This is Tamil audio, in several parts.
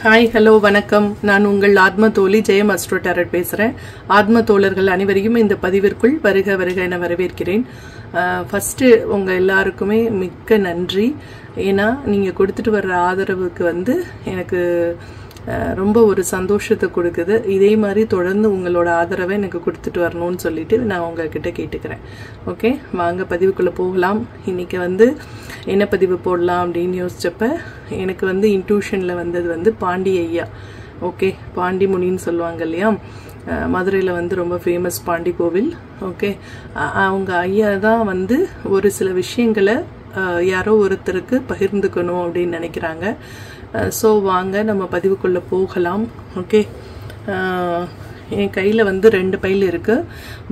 ஹாய் ஹலோ வணக்கம். நான் உங்கள் ஆத்ம தோழி ஜெயம் அஸ்ட்ரோ டாரட் பேசுகிறேன். ஆத்ம தோழர்கள் அனைவரையும் இந்த பதிவிற்குள் வருக வருக என வரவேற்கிறேன். ஃபஸ்ட்டு உங்கள் எல்லாருக்குமே மிக்க நன்றி. ஏன்னா நீங்கள் கொடுத்துட்டு வர்ற ஆதரவுக்கு எனக்கு ரொம்ப ஒரு சந்தோஷத்தை கொடுக்குது. இதே மாதிரி தொடர்ந்து உங்களோட ஆதரவை எனக்கு கொடுத்துட்டு வரணும்னு சொல்லிட்டு நான் உங்ககிட்ட கேட்டுக்கிறேன். ஓகே, வாங்க பதிவுக்குள்ளே போகலாம். இன்றைக்கி என்ன பதிவு போடலாம் அப்படின்னு யோசிச்சப்ப எனக்கு இன்ட்யூஷனில் வந்தது பாண்டி ஐயா. ஓகே, பாண்டி முனின்னு சொல்லுவாங்க இல்லையா, மதுரையில் ரொம்ப ஃபேமஸ் பாண்டி கோவில். ஓகே, அவங்க ஐயா தான் ஒரு சில விஷயங்களை யாரோ ஒருத்தருக்கு பகிர்ந்துக்கணும் அப்படின்னு நினைக்கிறாங்க. ஸோ வாங்க நம்ம பதிவுக்குள்ளே போகலாம். ஓகே, என் கையில் 2 பைல் இருக்குது.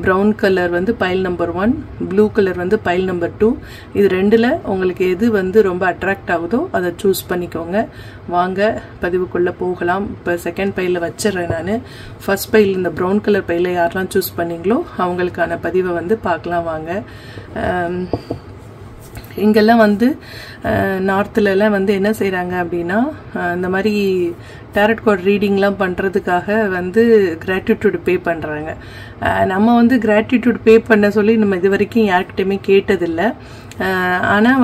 Brown colour file number 1, blue colour file number 2. இது ரெண்டில் உங்களுக்கு எது ரொம்ப அட்ராக்ட் ஆகுதோ அதை சூஸ் பண்ணிக்கோங்க. வாங்க பதிவுக்குள்ளே போகலாம். இப்போ செகண்ட் பைலில் வச்சிடறேன் நான். ஃபர்ஸ்ட் பைல் இந்த ப்ரௌன் கலர் பையில் யாரெல்லாம் சூஸ் பண்ணீங்களோ அவங்களுக்கான பதிவை பார்க்கலாம் வாங்க. இங்கெல்லாம் நார்த்துலலாம் என்ன செய்கிறாங்க அப்படின்னா, இந்த மாதிரி டேரட் கார்டு ரீடிங்லாம் பண்ணுறதுக்காக கிராட்டிடியூட் பே பண்ணுறாங்க. நம்ம கிராட்டிடியூட் பே பண்ண சொல்லி நம்ம இது வரைக்கும் யார்கிட்டையுமே கேட்டதில்லை. ஆனால்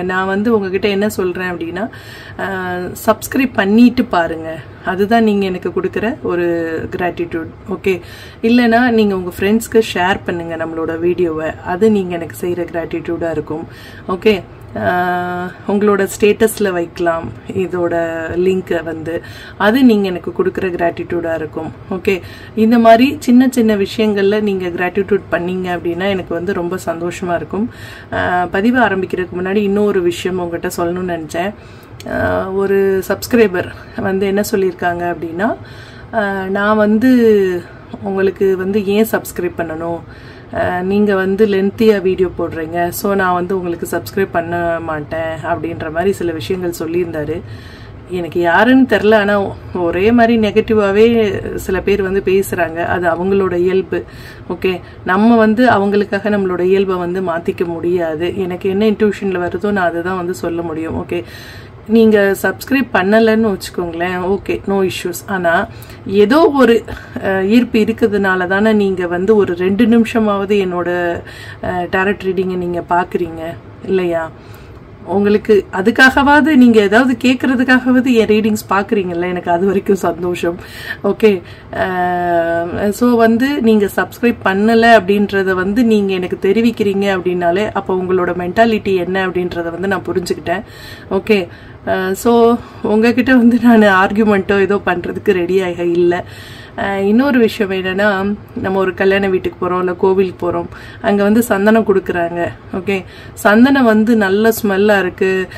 நான் உங்ககிட்ட என்ன சொல்கிறேன் அப்படின்னா, சப்ஸ்கிரைப் பண்ணிட்டு பாருங்கள். அதுதான் நீங்கள் எனக்கு கொடுக்குற ஒரு கிராட்டிடியூட். ஓகே, இல்லைனா நீங்கள் உங்கள் ஃப்ரெண்ட்ஸ்க்கு ஷேர் பண்ணுங்கள் நம்மளோட வீடியோவை. அது நீங்கள் எனக்கு செய்கிற கிராட்டிடியூடாக இருக்கும். ஓகே, உங்களோட ஸ்டேட்டஸில் வைக்கலாம் இதோட லிங்க்கை. அது நீங்கள் எனக்கு கொடுக்குற கிராட்டிடியூடாக இருக்கும். ஓகே, இந்த மாதிரி சின்ன சின்ன விஷயங்களில் நீங்கள் கிராட்டிடியூட் பண்ணீங்க அப்படின்னா எனக்கு ரொம்ப சந்தோஷமாக இருக்கும். பதிவு ஆரம்பிக்கிறதுக்கு முன்னாடி இன்னொரு விஷயம் உங்கள்கிட்ட சொல்லணும்னு நினச்சேன். ஒரு சப்ஸ்கிரைபர் என்ன சொல்லியிருக்காங்க அப்படின்னா, நான் உங்களுக்கு ஏன் சப்ஸ்கிரைப் பண்ணணும், நீங்கள் லென்த்தியாக வீடியோ போடுறீங்க, ஸோ நான் உங்களுக்கு சப்ஸ்கிரைப் பண்ண மாட்டேன் அப்படின்ற மாதிரி சில விஷயங்கள் சொல்லியிருந்தாரு. எனக்கு யாருன்னு தெரில, ஆனால் ஒரே மாதிரி நெகட்டிவாகவே சில பேர் பேசுகிறாங்க. அது அவங்களோட இயல்பு. ஓகே, நம்ம அவங்களுக்காக நம்மளோட இயல்பை மாற்றிக்க முடியாது. எனக்கு என்ன இன்ட்யூஷனில் வருதோ நான் அதை தான் சொல்ல முடியும். ஓகே, நீங்கள் சப்ஸ்கிரைப் பண்ணலைன்னு வச்சுக்கோங்களேன், ஓகே, நோ இஷ்யூஸ். ஆனால் ஏதோ ஒரு ஈர்ப்பு இருக்கிறதுனால தானே நீங்கள் ஒரு 2 நிமிஷமாவது என்னோட டாரட் ரீடிங்கை நீங்கள் பார்க்குறீங்க இல்லையா? உங்களுக்கு அதுக்காகவாவது நீங்கள் ஏதாவது கேட்கறதுக்காகவாவது என் ரீடிங்ஸ் பார்க்குறீங்கல்ல, எனக்கு அது வரைக்கும் சந்தோஷம். ஓகே, ஸோ நீங்கள் சப்ஸ்கிரைப் பண்ணலை அப்படின்றத நீங்கள் எனக்கு தெரிவிக்கிறீங்க அப்படின்னாலே அப்போ உங்களோட மென்டாலிட்டி என்ன அப்படின்றத நான் புரிஞ்சுக்கிட்டேன். ஓகே, ஸோ உங்ககிட்ட நான் ஆர்கியூமெண்ட்டோ ஏதோ பண்ணுறதுக்கு ரெடியாக இல்லை. இன்னொரு விஷயம் என்னென்னா, நம்ம ஒரு கல்யாண வீட்டுக்கு போகிறோம் இல்லை கோவிலுக்கு போகிறோம், அங்கே சந்தனம் கொடுக்குறாங்க. ஓகே, சந்தனம் நல்ல ஸ்மெல்லாக இருக்குது,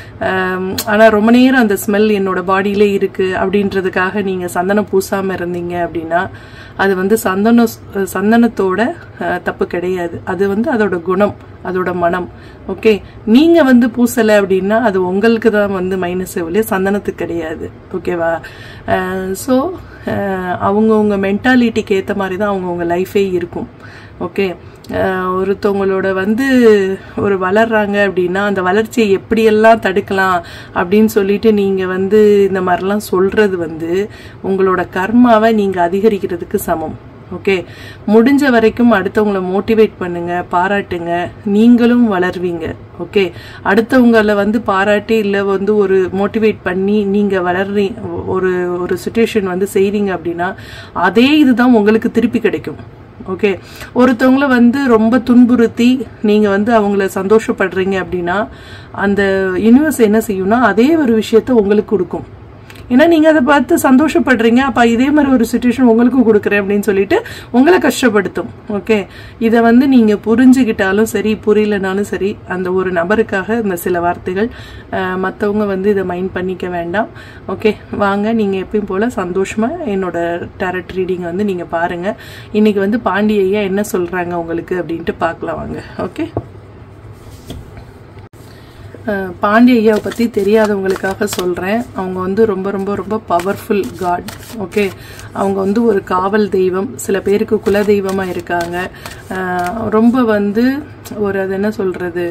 ஆனால் ரொம்ப நேரம் அந்த ஸ்மெல் என்னோட பாடியிலே இருக்குது அப்படின்றதுக்காக நீங்கள் சந்தனம் பூசாமல் இருந்தீங்க அப்படின்னா அது சந்தனத்தோட தப்பு கிடையாது. அது அதோட குணம், அதோட மனம். ஓகே, நீங்கள் பூசலை அப்படின்னா அது உங்களுக்கு தான் மைனஸ் எவ்வளோ, சந்தனத்துக்கு கிடையாது. ஓகேவா? ஸோ அவங்கவுங்க மென்டாலிட்டிக்கு ஏற்ற மாதிரி தான் அவங்கவுங்க லைஃபே இருக்கும். ஓகே, ஒருத்தவங்களோட ஒரு வளர்றாங்க அப்படின்னா அந்த வளர்ச்சியை எப்படியெல்லாம் தடுக்கலாம் அப்படின்னு சொல்லிட்டு நீங்கள் இந்த மாதிரிலாம் சொல்கிறது உங்களோட கர்மாவை நீங்கள் அதிகரிக்கிறதுக்கு சமம். ஓகே, முடிஞ்ச வரைக்கும் அடுத்தவங்களை மோட்டிவேட் பண்ணுங்க, பாராட்டுங்க, நீங்களும் வளர்வீங்க. ஓகே, அடுத்தவங்களை பாராட்டி இல்லை ஒரு மோட்டிவேட் பண்ணி நீங்கள் ஒரு சிச்சுவேஷன் செய்றீங்க அப்படின்னா அதே இதுதான் உங்களுக்கு திருப்பி கிடைக்கும். ஓகே, ஒருத்தவங்களை ரொம்ப துன்புறுத்தி நீங்கள் அவங்கள சந்தோஷப்படுறீங்க அப்படின்னா அந்த யூனிவர்ஸ் என்ன செய்யும்னா அதே ஒரு விஷயத்த உங்களுக்கு கொடுக்கும். ஏன்னா நீங்கள் அதை பார்த்து சந்தோஷப்படுறீங்க, அப்போ இதே மாதிரி ஒரு சிச்சுவேஷன் உங்களுக்கும் கொடுக்குறேன் அப்படின்னு சொல்லிட்டு உங்களை கஷ்டப்படுத்தும். ஓகே, இதை நீங்கள் புரிஞ்சுக்கிட்டாலும் சரி புரியலனாலும் சரி, அந்த ஒரு நபருக்காக இந்த சில வார்த்தைகள், மற்றவங்க இதை மைண்ட் பண்ணிக்க வேண்டாம். ஓகே, வாங்க நீங்கள் எப்பயும் போல் சந்தோஷமாக என்னோட டாரட் ரீடிங் நீங்கள் பாருங்கள். இன்றைக்கி பாண்டி ஐயா என்ன சொல்கிறாங்க உங்களுக்கு அப்படின்ட்டு பார்க்கலாம் வாங்க. ஓகே, பாண்டி ஐயாவை பற்றி தெரியாதவங்களுக்காக சொல்கிறேன். அவங்க ரொம்ப ரொம்ப ரொம்ப பவர்ஃபுல் காட். ஓகே, அவங்க ஒரு காவல் தெய்வம், சில பேருக்கு குல தெய்வமாக இருக்காங்க. ரொம்ப ஒரு அது என்ன சொல்கிறது,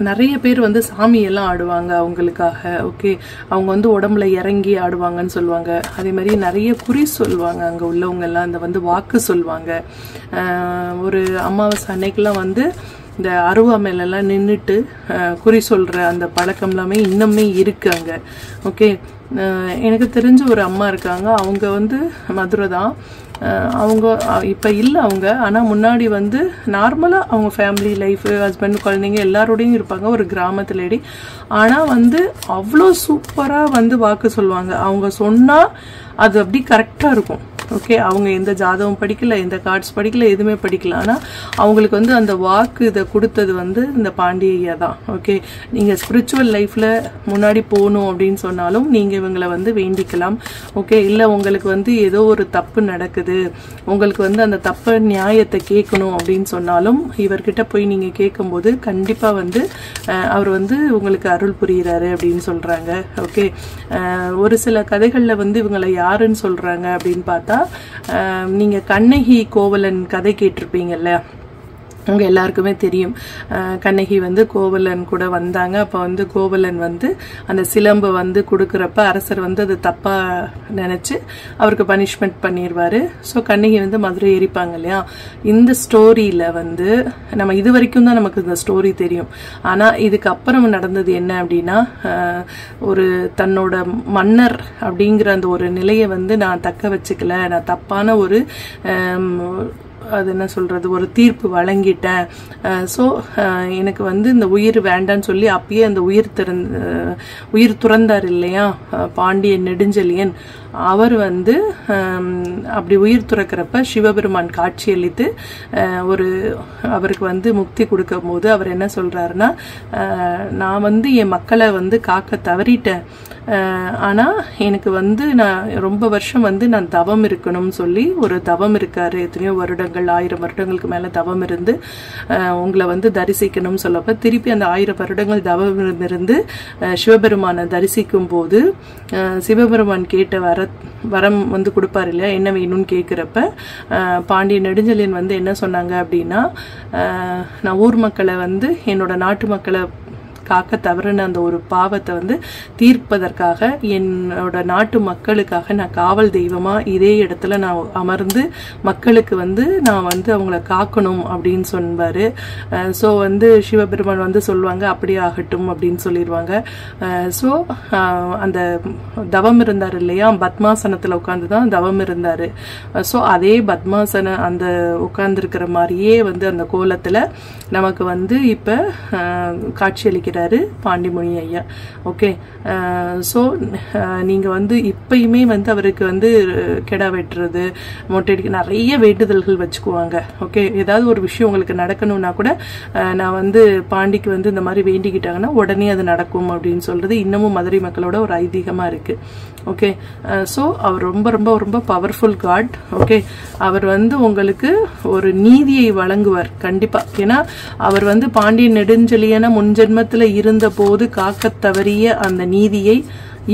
நிறைய பேர் வந்து சாமியெல்லாம் ஆடுவாங்க அவங்களுக்காக. ஓகே, அவங்க வந்து உடம்புல இறங்கி ஆடுவாங்கன்னு சொல்லுவாங்க. அதே மாதிரி நிறைய குறி சொல்லுவாங்க அங்கே உள்ளவங்க எல்லாம், அந்த வந்து வாக்கு சொல்லுவாங்க. ஒரு அமாவாசை அன்னைக்கெல்லாம் வந்து இந்த அருவாமையிலலாம் நின்றுட்டு குறி சொல்கிற அந்த பழக்கம் எல்லாமே இன்னுமே இருக்கு அங்கே. ஓகே, எனக்கு தெரிஞ்ச ஒரு அம்மா இருக்காங்க, அவங்க வந்து மதுரை தான். அவங்க இப்போ இல்லை அவங்க, ஆனால் முன்னாடி வந்து நார்மலாக அவங்க ஃபேமிலி லைஃபு, ஹஸ்பண்ட், குழந்தைங்க எல்லாரோடையும் இருப்பாங்க, ஒரு கிராமத்து லேடி. ஆனால் வந்து அவ்வளோ சூப்பராக வந்து வாக்கு சொல்லுவாங்க. அவங்க சொன்னால் அது அப்படி கரெக்டாக இருக்கும். ஓகே, அவங்க எந்த ஜாதகம் படிக்கல, எந்த கார்ட்ஸ் படிக்கல, எதுவுமே படிக்கல. ஆனால் அவங்களுக்கு வந்து அந்த வாக்கு இதை கொடுத்தது வந்து இந்த பாண்டி ஐயா தான். ஓகே, நீங்கள் ஸ்பிரிச்சுவல் லைஃப்பில் முன்னாடி போகணும் அப்படின்னு சொன்னாலும் நீங்கள் இவங்களை வந்து வேண்டிக்கலாம். ஓகே, இல்லை உங்களுக்கு வந்து ஏதோ ஒரு தப்பு நடக்குது, உங்களுக்கு வந்து அந்த தப்பு நியாயத்தை கேட்கணும் அப்படின்னு சொன்னாலும் இவர்கிட்ட போய் நீங்கள் கேட்கும்போது கண்டிப்பாக வந்து அவர் வந்து உங்களுக்கு அருள் புரிகிறாரு அப்படின்னு சொல்கிறாங்க. ஓகே, ஒரு சில கதைகளில் வந்து இவங்களை யாருன்னு சொல்கிறாங்க அப்படின்னு பார்த்தா, நீங்க கண்ணகி கோவலன் கதை கேட்டிருப்பீங்கல்ல, உங்க எல்லாருக்குமே தெரியும். கண்ணகி வந்து கோவலன் கூட வந்தாங்க. அப்போ வந்து கோவலன் வந்து அந்த சிலம்பை வந்து கொடுக்குறப்ப அரசர் வந்து அது தப்பா நினைச்சு அவருக்கு பனிஷ்மெண்ட் பண்ணிடுவாரு. ஸோ கண்ணகி வந்து மதுரை எரிப்பாங்க இல்லையா. இந்த ஸ்டோரியில வந்து நம்ம இது வரைக்கும் தான் நமக்கு இந்த ஸ்டோரி தெரியும். ஆனா இதுக்கு அப்புறம் நடந்தது என்ன அப்படின்னா, ஒரு தன்னோட மன்னர் அப்படிங்கிற அந்த ஒரு நிலையை வந்து நான் தக்க வச்சுக்கல, நான் தப்பான ஒரு அது என்ன சொல்றது, ஒரு தீர்ப்பு வழங்கிட்டேன். ஸோ எனக்கு வந்து இந்த உயிர் வேண்டான்னு சொல்லி அப்பயே அந்த உயிர் துறந்தார் இல்லையா பாண்டியன் நெடுஞ்செழியன். அவர் வந்து அப்படி உயிர் துறக்கிறப்ப சிவபெருமான் காட்சியளித்து அவருக்கு வந்து முக்தி கொடுக்கும் போது அவர் என்ன சொல்றாருன்னா, நான் வந்து என் மக்களை வந்து காக்க தவறிட்டேன், ஆனா எனக்கு வந்து நான் ரொம்ப வருஷம் வந்து நான் தவம் இருக்கணும்னு சொல்லி ஒரு தவம் இருக்காரு. எத்தனையோ வருடங்கள், 1000 வருடங்களுக்கு மேல தவம் இருந்து உங்களை வந்து தரிசிக்கணும்னு சொல்லப்ப திருப்பி அந்த 1000 வருடங்கள் தவம் இருந்து சிவபெருமானை தரிசிக்கும் போது சிவபெருமான் கேட்ட வரம் வந்து கொடுப்பாரு இல்லையா, என்ன வேணும்னு கேட்கிறப்ப பாண்டிய நெடுஞ்செழியன் வந்து என்ன சொன்னாங்க அப்படின்னா, நான் ஊர் மக்களை வந்து என்னோட நாட்டு மக்களை காக்க தவறுன அந்த ஒரு பாவத்தை வந்து தீர்ப்பதற்காக என்னோட நாட்டு மக்களுக்காக நான் காவல் தெய்வமா இதே இடத்துல நான் அமர்ந்து மக்களுக்கு வந்து நான் வந்து அவங்கள காக்கணும் அப்படின்னு சொன்னாரு. ஸோ வந்து சிவபெருமான் வந்து சொல்லுவாங்க அப்படியே ஆகட்டும் அப்படின்னு சொல்லிடுவாங்க. ஸோ அந்த தவம் இருந்தார் இல்லையா, பத்மாசனத்தில் உட்காந்து தான் தவம் இருந்தாரு. ஸோ அதே பத்மாசன அந்த உட்கார்ந்துருக்கிற மாதிரியே வந்து அந்த கோலத்தில் நமக்கு வந்து இப்போ காட்சியளிக்கிற பாண்டிமுனி ஐயா. ஓகே, ஸோ நீங்க வந்து இப்பயுமே வந்து அவருக்கு வந்து கெடா வெட்டுறது, மொட்டையடிக்க நிறைய வேண்டுதல்கள் வச்சுக்குவாங்க. ஓகே, ஏதாவது ஒரு விஷயம் உங்களுக்கு நடக்கணும்னா கூட நான் வந்து பாண்டிக்கு வந்து இந்த மாதிரி வேண்டிக்கிட்டாங்கன்னா உடனே அது நடக்கும் அப்படின்னு சொல்றது இன்னமும் மதுரை மக்களோட ஒரு ஐதீகமா இருக்கு. ஓகே, ஸோ அவர் ரொம்ப ரொம்ப ரொம்ப பவர்ஃபுல் காட். ஓகே, அவர் வந்து உங்களுக்கு ஒரு நீதியை வழங்குவார் கண்டிப்பா. ஏன்னா அவர் வந்து பாண்டிய நெடுஞ்செழியன முன்ஜென்மத்துல இருந்த போது காக்க தவறிய அந்த நீதியை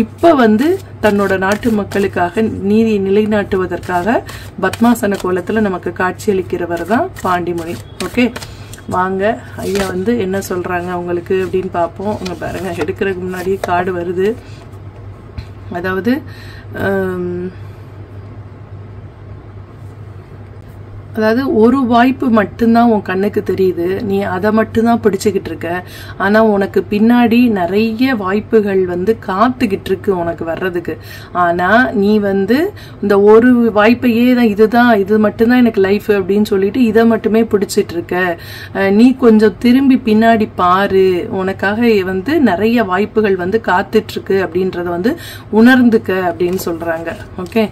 இப்ப வந்து தன்னோட நாட்டு மக்களுக்காக நீதியை நிலைநாட்டுவதற்காக பத்மாசன கோலத்துல நமக்கு காட்சியளிக்கிறவர் தான் பாண்டிமுனி. ஓகே, வாங்க ஐயா வந்து என்ன சொல்றாங்க உங்களுக்கு அப்படின்னு பார்ப்போம். உங்க பாருங்க, எடுக்கிறதுக்கு முன்னாடி கார்டு வருது. அதாவது ஒரு வாய்ப்பு மட்டும்தான் உன் கண்ணுக்கு தெரியுது, நீ அதை மட்டும்தான் பிடிச்சுக்கிட்டு இருக்க. ஆனா உனக்கு பின்னாடி நிறைய வாய்ப்புகள் வந்து காத்துக்கிட்டு இருக்கு உனக்கு வர்றதுக்கு. ஆனா நீ வந்து இந்த ஒரு வாய்ப்பையே தான் இது மட்டும்தான் எனக்கு லைஃப் அப்படின்னு சொல்லிட்டு இதை மட்டுமே பிடிச்சிட்டு இருக்க. நீ கொஞ்சம் திரும்பி பின்னாடி பாரு, உனக்காக வந்து நிறைய வாய்ப்புகள் வந்து காத்துட்டு இருக்கு அப்படின்றத வந்து உணர்ந்துக்க அப்படின்னு சொல்றாங்க. ஓகே,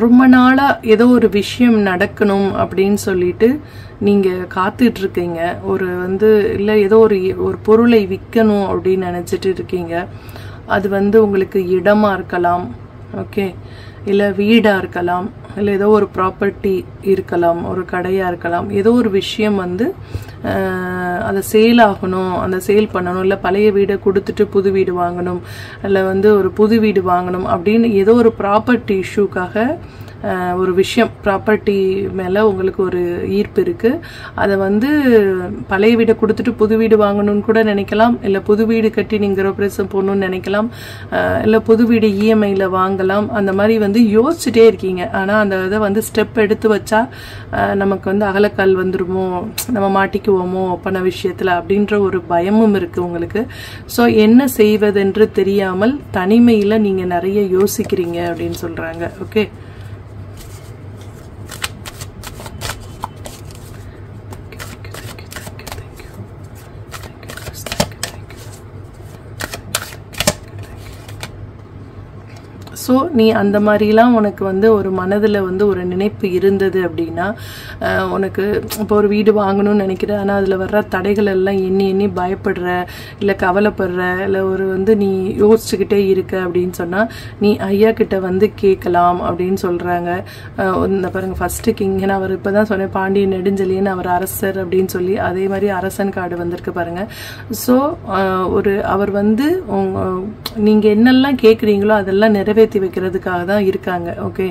ரொம்ப நாளா ஏதோ ஒரு விஷயம் நடக்கணும் அப்படின்னு சொல்லிட்டு நீங்கள் காத்துட்ருக்கீங்க, ஒரு வந்து இல்லை ஏதோ ஒரு பொருளை விற்கணும் அப்படின்னு நினச்சிட்டு இருக்கீங்க. அது வந்து உங்களுக்கு இடமா இருக்கலாம், ஓகே, இல்லை வீடாக இருக்கலாம், இல்லை ஏதோ ஒரு ப்ராப்பர்ட்டி இருக்கலாம், ஒரு கடையாக இருக்கலாம். ஏதோ ஒரு விஷயம் வந்து அதை சேல் ஆகணும், அந்த சேல் பண்ணணும், இல்லை பழைய வீடை கொடுத்துட்டு புது வீடு வாங்கணும், இல்லை வந்து ஒரு புது வீடு வாங்கணும் அப்படின்னு ஏதோ ஒரு ப்ராப்பர்ட்டி இஷ்யூக்காக ஒரு விஷயம், ப்ராப்பர்ட்டி மேலே உங்களுக்கு ஒரு ஈர்ப்பு இருக்குது. அதை வந்து பழைய வீடை கொடுத்துட்டு புது வீடு வாங்கணும்னு கூட நினைக்கலாம், இல்லை புது வீடு கட்டி நீங்கள் கிரகப்பிரவேசம் போகணுன்னு நினைக்கலாம், இல்லை புது வீடு இஎம்ஐயில் வாங்கலாம். அந்த மாதிரி வந்து யோசிச்சுட்டே இருக்கீங்க. ஆனால் அந்த இதை வந்து ஸ்டெப் எடுத்து வச்சா நமக்கு வந்து அகலக்கால் வந்துடுமோ, நம்ம மாட்டிக்குவோமோ பண விஷயத்தில் அப்படின்ற ஒரு பயமும் இருக்குது உங்களுக்கு. ஸோ என்ன செய்வதென்று தெரியாமல் தனிமையில் நீங்கள் நிறைய யோசிக்கிறீங்க அப்படின்னு சொல்கிறாங்க. ஓகே, ஸோ நீ அந்த மாதிரிலாம் உனக்கு வந்து ஒரு மனதில் வந்து ஒரு நினைப்பு இருந்தது அப்படின்னா, உனக்கு இப்போ ஒரு வீடு வாங்கணும்னு நினைக்கிற, ஆனால் அதில் வர்ற தடைகள் எல்லாம் எண்ணி எண்ணி பயப்படுற, இல்லை கவலைப்படுற, இல்லை ஒரு வந்து நீ யோசிச்சுக்கிட்டே இருக்க அப்படின்னு சொன்னால் நீ ஐயா கிட்ட வந்து கேட்கலாம் அப்படின்னு சொல்கிறாங்க. இந்த பாருங்கள், ஃபஸ்ட்டு கிங், ஏன்னா அவர் இப்போ தான் சொன்னேன் பாண்டியன் நெடுஞ்செழியன், அவர் அரசர் அப்படின்னு சொல்லி, அதே மாதிரி அரசன் கார்டு வந்திருக்கு பாருங்கள். ஸோ அவர் வந்து நீங்கள் என்னெல்லாம் கேட்குறீங்களோ அதெல்லாம் நிறைவேற்றி வைக்கிறதுக்காக தான் இருக்காங்க. ஓகே,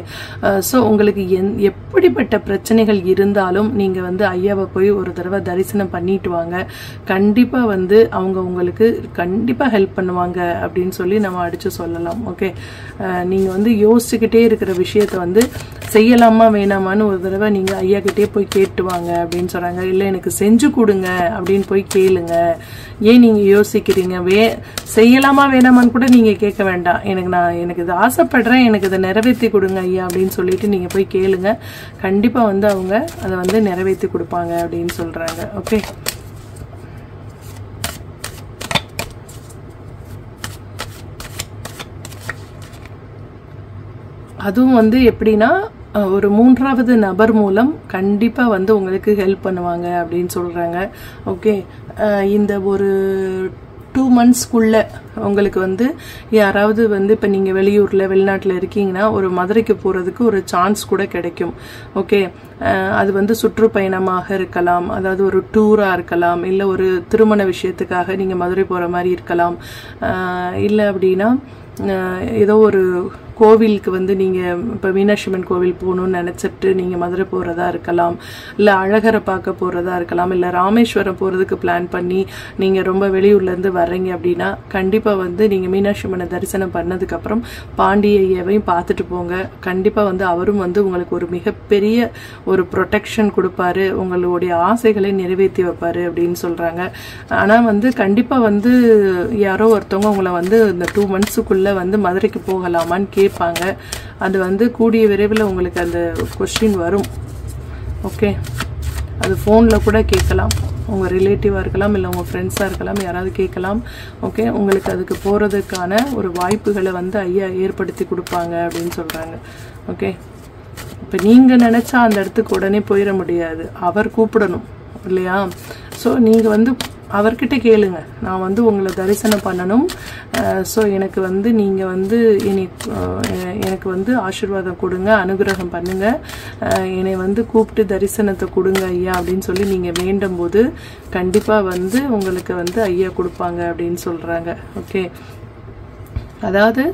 ஸோ உங்களுக்கு எப்படிப்பட்ட பிரச்சனைகள் இருந்தாலும் நீங்கள் வந்து ஐயாவை போய் ஒரு தடவை தரிசனம் பண்ணிட்டு வாங்க. கண்டிப்பாக வந்து அவங்க உங்களுக்கு கண்டிப்பாக ஹெல்ப் பண்ணுவாங்க அப்படின்னு சொல்லி நம்ம அடித்து சொல்லலாம். ஓகே, நீங்கள் வந்து யோசிச்சுக்கிட்டே இருக்கிற விஷயத்த வந்து செய்யலாமா வேணாமான்னு ஒரு தடவை நீங்கள் ஐயா கிட்டே போய் கேட்டு வாங்க அப்படின்னு சொல்கிறாங்க. இல்லை எனக்கு செஞ்சு கொடுங்க அப்படின்னு போய் கேளுங்க. ஏன் நீங்கள் யோசிக்கிறீங்க? செய்யலாமா வேணாமான்னு கூட நீங்கள் கேட்க வேண்டாம். எனக்கு இது ஆசைப்படுறேன், எனக்கு இதை நிறைவேற்றி கொடுங்க ஐயா அப்படின்னு சொல்லிட்டு நீங்கள் போய் கேளுங்க. கண்டிப்பாக வந்து அவங்க அதை வந்து நிறைவேற்றி கொடுப்பாங்க அப்படின்னு சொல்கிறாங்க. ஓகே, அதுவும் வந்து எப்படின்னா ஒரு மூன்றாவது நபர் மூலம் கண்டிப்பாக வந்து உங்களுக்கு ஹெல்ப் பண்ணுவாங்க அப்படின்னு சொல்கிறாங்க. ஓகே, இந்த ஒரு 2 monthsக்குள்ளே உங்களுக்கு வந்து யாராவது வந்து இப்போ நீங்கள் வெளியூரில் வெளிநாட்டில் இருக்கீங்கன்னா ஒரு மதுரைக்கு போகிறதுக்கு ஒரு சான்ஸ் கூட கிடைக்கும். ஓகே, அது வந்து சுற்றுப்பயணமாக இருக்கலாம், அதாவது ஒரு டூராக இருக்கலாம், இல்லை ஒரு திருமண விஷயத்துக்காக நீங்கள் மதுரை போகிற மாதிரி இருக்கலாம், இல்லை அப்படின்னா ஏதோ ஒரு கோவிலுக்கு வந்து நீங்கள் இப்போ மீனாட்சி அம்மன் கோவில் போகணுன்னு நினச்சிட்டு நீங்கள் மதுரை போகிறதா இருக்கலாம், இல்லை அழகரை பார்க்க போகிறதா இருக்கலாம், இல்லை ராமேஸ்வரம் போகிறதுக்கு பிளான் பண்ணி நீங்கள் ரொம்ப வெளியூர்லேருந்து வர்றீங்க அப்படின்னா கண்டிப்பாக வந்து நீங்கள் மீனாட்சி அம்மனை தரிசனம் பண்ணதுக்கப்புறம் பாண்டியையவையும் பார்த்துட்டு போங்க. கண்டிப்பாக வந்து அவரும் வந்து உங்களுக்கு ஒரு மிகப்பெரிய ஒரு ப்ரொடெக்ஷன் கொடுப்பாரு, உங்களுடைய ஆசைகளை நிறைவேற்றி வைப்பார் அப்படின்னு சொல்கிறாங்க. ஆனால் வந்து கண்டிப்பாக வந்து யாரோ ஒருத்தவங்க உங்களை வந்து இந்த 2 monthsக்குள்ளே வந்து மதுரைக்கு போகலாமான்னு கேட்பாங்க. அது வந்து கூடிய விரைவில் உங்களுக்கு அந்த கொஸ்டின் வரும். ஓகே, அது ஃபோனில் கூட கேட்கலாம், உங்கள் ரிலேட்டிவாக இருக்கலாம், இல்லை உங்கள் ஃப்ரெண்ட்ஸாக இருக்கலாம், யாராவது கேட்கலாம். ஓகே, உங்களுக்கு அதுக்கு போகிறதுக்கான ஒரு வாய்ப்புகளை வந்து ஐயா ஏற்படுத்தி கொடுப்பாங்க அப்படின்னு சொல்கிறாங்க. ஓகே, இப்போ நீங்கள் நினச்சா அந்த இடத்துக்கு உடனே போயிட முடியாது, அவர் கூப்பிடணும் இல்லையா? ஸோ நீங்கள் வந்து அவர்கிட்ட கேளுங்க, நான் வந்து உங்களை தரிசனம் பண்ணணும், ஸோ எனக்கு வந்து நீங்கள் வந்து எனக்கு வந்து ஆசீர்வாதம் கொடுங்க, அனுகிரகம் பண்ணுங்க, என்னை வந்து கூப்பிட்டு தரிசனத்தை கொடுங்க ஐயா அப்படின்னு சொல்லி நீங்கள் வேண்டும் போது கண்டிப்பாக வந்து உங்களுக்கு வந்து ஐயா கொடுப்பாங்க அப்படின்னு சொல்கிறாங்க. ஓகே, அதாவது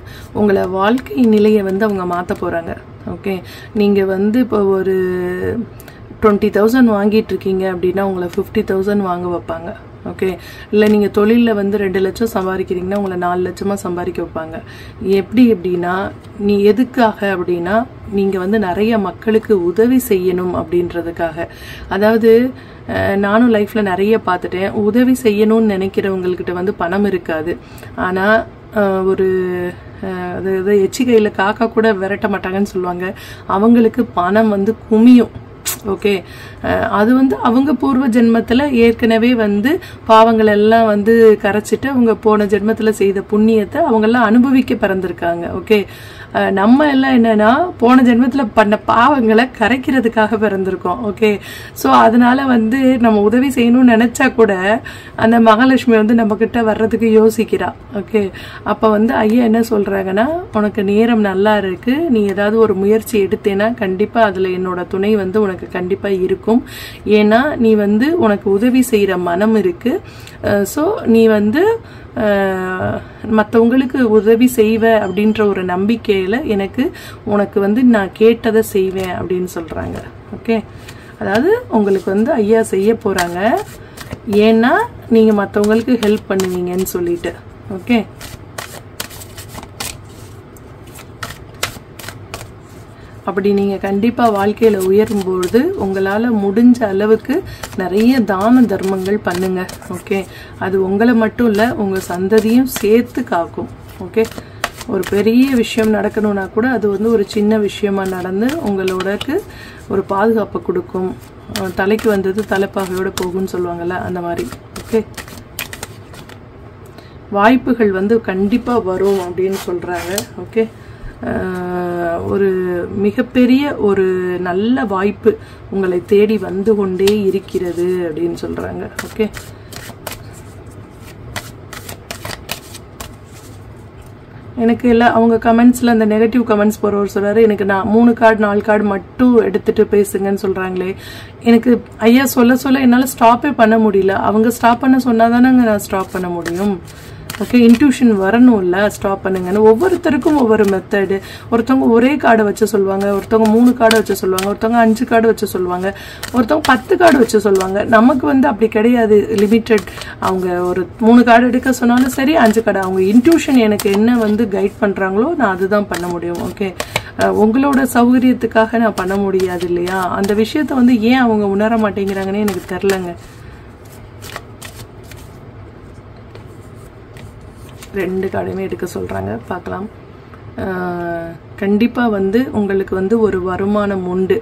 உங்களை வாழ்க்கை நிலையை வந்து அவங்க மாற்ற போகிறாங்க. ஓகே, நீங்கள் வந்து இப்போ ஒரு 20,000 வாங்கிட்டு இருக்கீங்க அப்படின்னா உங்களை 50,000 வாங்க வைப்பாங்க. ஓகே, இல்லை நீங்கள் தொழிலில் வந்து 2 லட்சம் சம்பாதிக்கிறீங்கன்னா உங்களை 4 லட்சமாக சம்பாதிக்க வைப்பாங்க. எப்படி எப்படின்னா, நீ எதுக்காக அப்படின்னா நீங்கள் வந்து நிறைய மக்களுக்கு உதவி செய்யணும் அப்படின்றதுக்காக. அதாவது நானும் லைஃப்பில் நிறைய பார்த்துட்டேன், உதவி செய்யணும்னு நினைக்கிறவங்கக்கிட்ட வந்து பணம் இருக்காது, ஆனால் ஒரு அது எச்சிக்கையில் காக்கா கூட விரட்ட மாட்டாங்கன்னு சொல்லுவாங்க, அவங்களுக்கு பணம் வந்து குமியும். ஓகே, அது வந்து அவங்க பூர்வ ஜென்மத்தில் ஏற்கனவே வந்து பாவங்கள் எல்லாம் வந்து கரைச்சிட்டு அவங்க போன ஜென்மத்தில் செய்த புண்ணியத்தை அவங்கெல்லாம் அனுபவிக்க பிறந்திருக்காங்க. ஓகே, நம்ம எல்லாம் என்னன்னா போன ஜென்மத்துல பண்ண பாவங்களை கரைக்கிறதுக்காக பிறந்திருக்கோம். ஓகே, ஸோ அதனால வந்து நம்ம உதவி செய்யணும்னு நினைச்சா கூட அந்த மகாலட்சுமி வந்து நம்ம கிட்ட வர்றதுக்கு யோசிக்கிறா. ஓகே, அப்ப வந்து ஐயா என்ன சொல்றாங்கன்னா, உனக்கு நேரம் நல்லா இருக்கு, நீ ஏதாவது ஒரு முயற்சி எடுத்தேன்னா கண்டிப்பா அதுல என்னோட துணை வந்து உனக்கு கண்டிப்பா இருக்கும். ஏன்னா நீ வந்து உனக்கு உதவி செய்யற மனம் இருக்கு. ஸோ நீ வந்து மற்றவங்களுக்கு உதவி செய்வ அப்படின்ற ஒரு நம்பிக்கையில எனக்கு உனக்கு வந்து நான் கேட்டதை செய்வேன் அப்படின்னு சொல்றாங்க. ஓகே, அதாவது உங்களுக்கு வந்து ஐயா செய்ய போறாங்க, ஏன்னா நீங்க மற்றவங்களுக்கு ஹெல்ப் பண்ணுவீங்கன்னு சொல்லிட்டு. ஓகே, அப்படி நீங்க கண்டிப்பா வாழ்க்கையில உயரும்போது உங்களால முடிஞ்ச அளவுக்கு நிறைய தான தர்மங்கள் பண்ணுங்க. ஓகே, அது உங்களை மட்டும் இல்ல உங்க சந்ததியும் சேர்த்து காக்கும். ஓகே, ஒரு பெரிய விஷயம் நடக்கணும்னா கூட அது வந்து ஒரு சின்ன விஷயமா நடந்து உங்களோடக்கு ஒரு பாதுகாப்பை கொடுக்கும். தலைக்கு வந்தது தலைப்பாகையோட போகும்னு சொல்லுவாங்கல்ல, அந்த மாதிரி. ஓகே, வாய்ப்புகள் வந்து கண்டிப்பா வரும் அப்படின்னு சொல்றாங்க. ஓகே, ஒரு மிகப்பெரிய ஒரு நல்ல வாய்ப்பு உங்களை தேடி வந்து கொண்டே இருக்கிறது அப்படின்னு சொல்றாங்க. ஓகே, எனக்கு எல்லாம் அவங்க கமெண்ட்ஸ்ல அந்த நெகட்டிவ் கமெண்ட்ஸ் போறவர் சொல்றாரு, எனக்கு நான் 3 கார்டு 4 கார்டு மட்டும் எடுத்துட்டு பேசுங்கன்னு சொல்றாங்களே. எனக்கு ஐயா சொல்ல என்னால ஸ்டாப்பே பண்ண முடியல. அவங்க ஸ்டாப் பண்ண சொன்னாதானங்க நான் ஸ்டாப் பண்ண முடியும். ஓகே, இன்ட்யூஷன் வரணும்ல, ஸ்டாப் பண்ணுங்கன்னு. ஒவ்வொருத்தருக்கும் ஒவ்வொரு மெத்தடு. ஒருத்தவங்க ஒரே கார்டை வச்சு சொல்லுவாங்க, ஒருத்தவங்க 3 கார்டை வச்சு சொல்லுவாங்க, ஒருத்தவங்க 5 கார்டு வச்சு சொல்லுவாங்க, ஒருத்தவங்க 10 கார்டு வச்சு சொல்லுவாங்க. நமக்கு வந்து அப்படி கிடையாது, லிமிட்டட். அவங்க ஒரு 3 கார்டு எடுக்க சொன்னாலும் சரி, 5 கார்டு. அவங்க இன்ட்யூஷன் எனக்கு என்ன வந்து கைட் பண்றாங்களோ நான் அதுதான் பண்ண முடியும். ஓகே, உங்களோட சௌகரியத்துக்காக நான் பண்ண முடியாது இல்லையா? அந்த விஷயத்த வந்து ஏன் அவங்க உணர மாட்டேங்கிறாங்கன்னு எனக்கு தெரியலங்க. 2 கார்டுமே எடுக்க சொல்றாங்க, பார்க்கலாம். கண்டிப்பா வந்து உங்களுக்கு வந்து ஒரு வருமானம் உண்டு.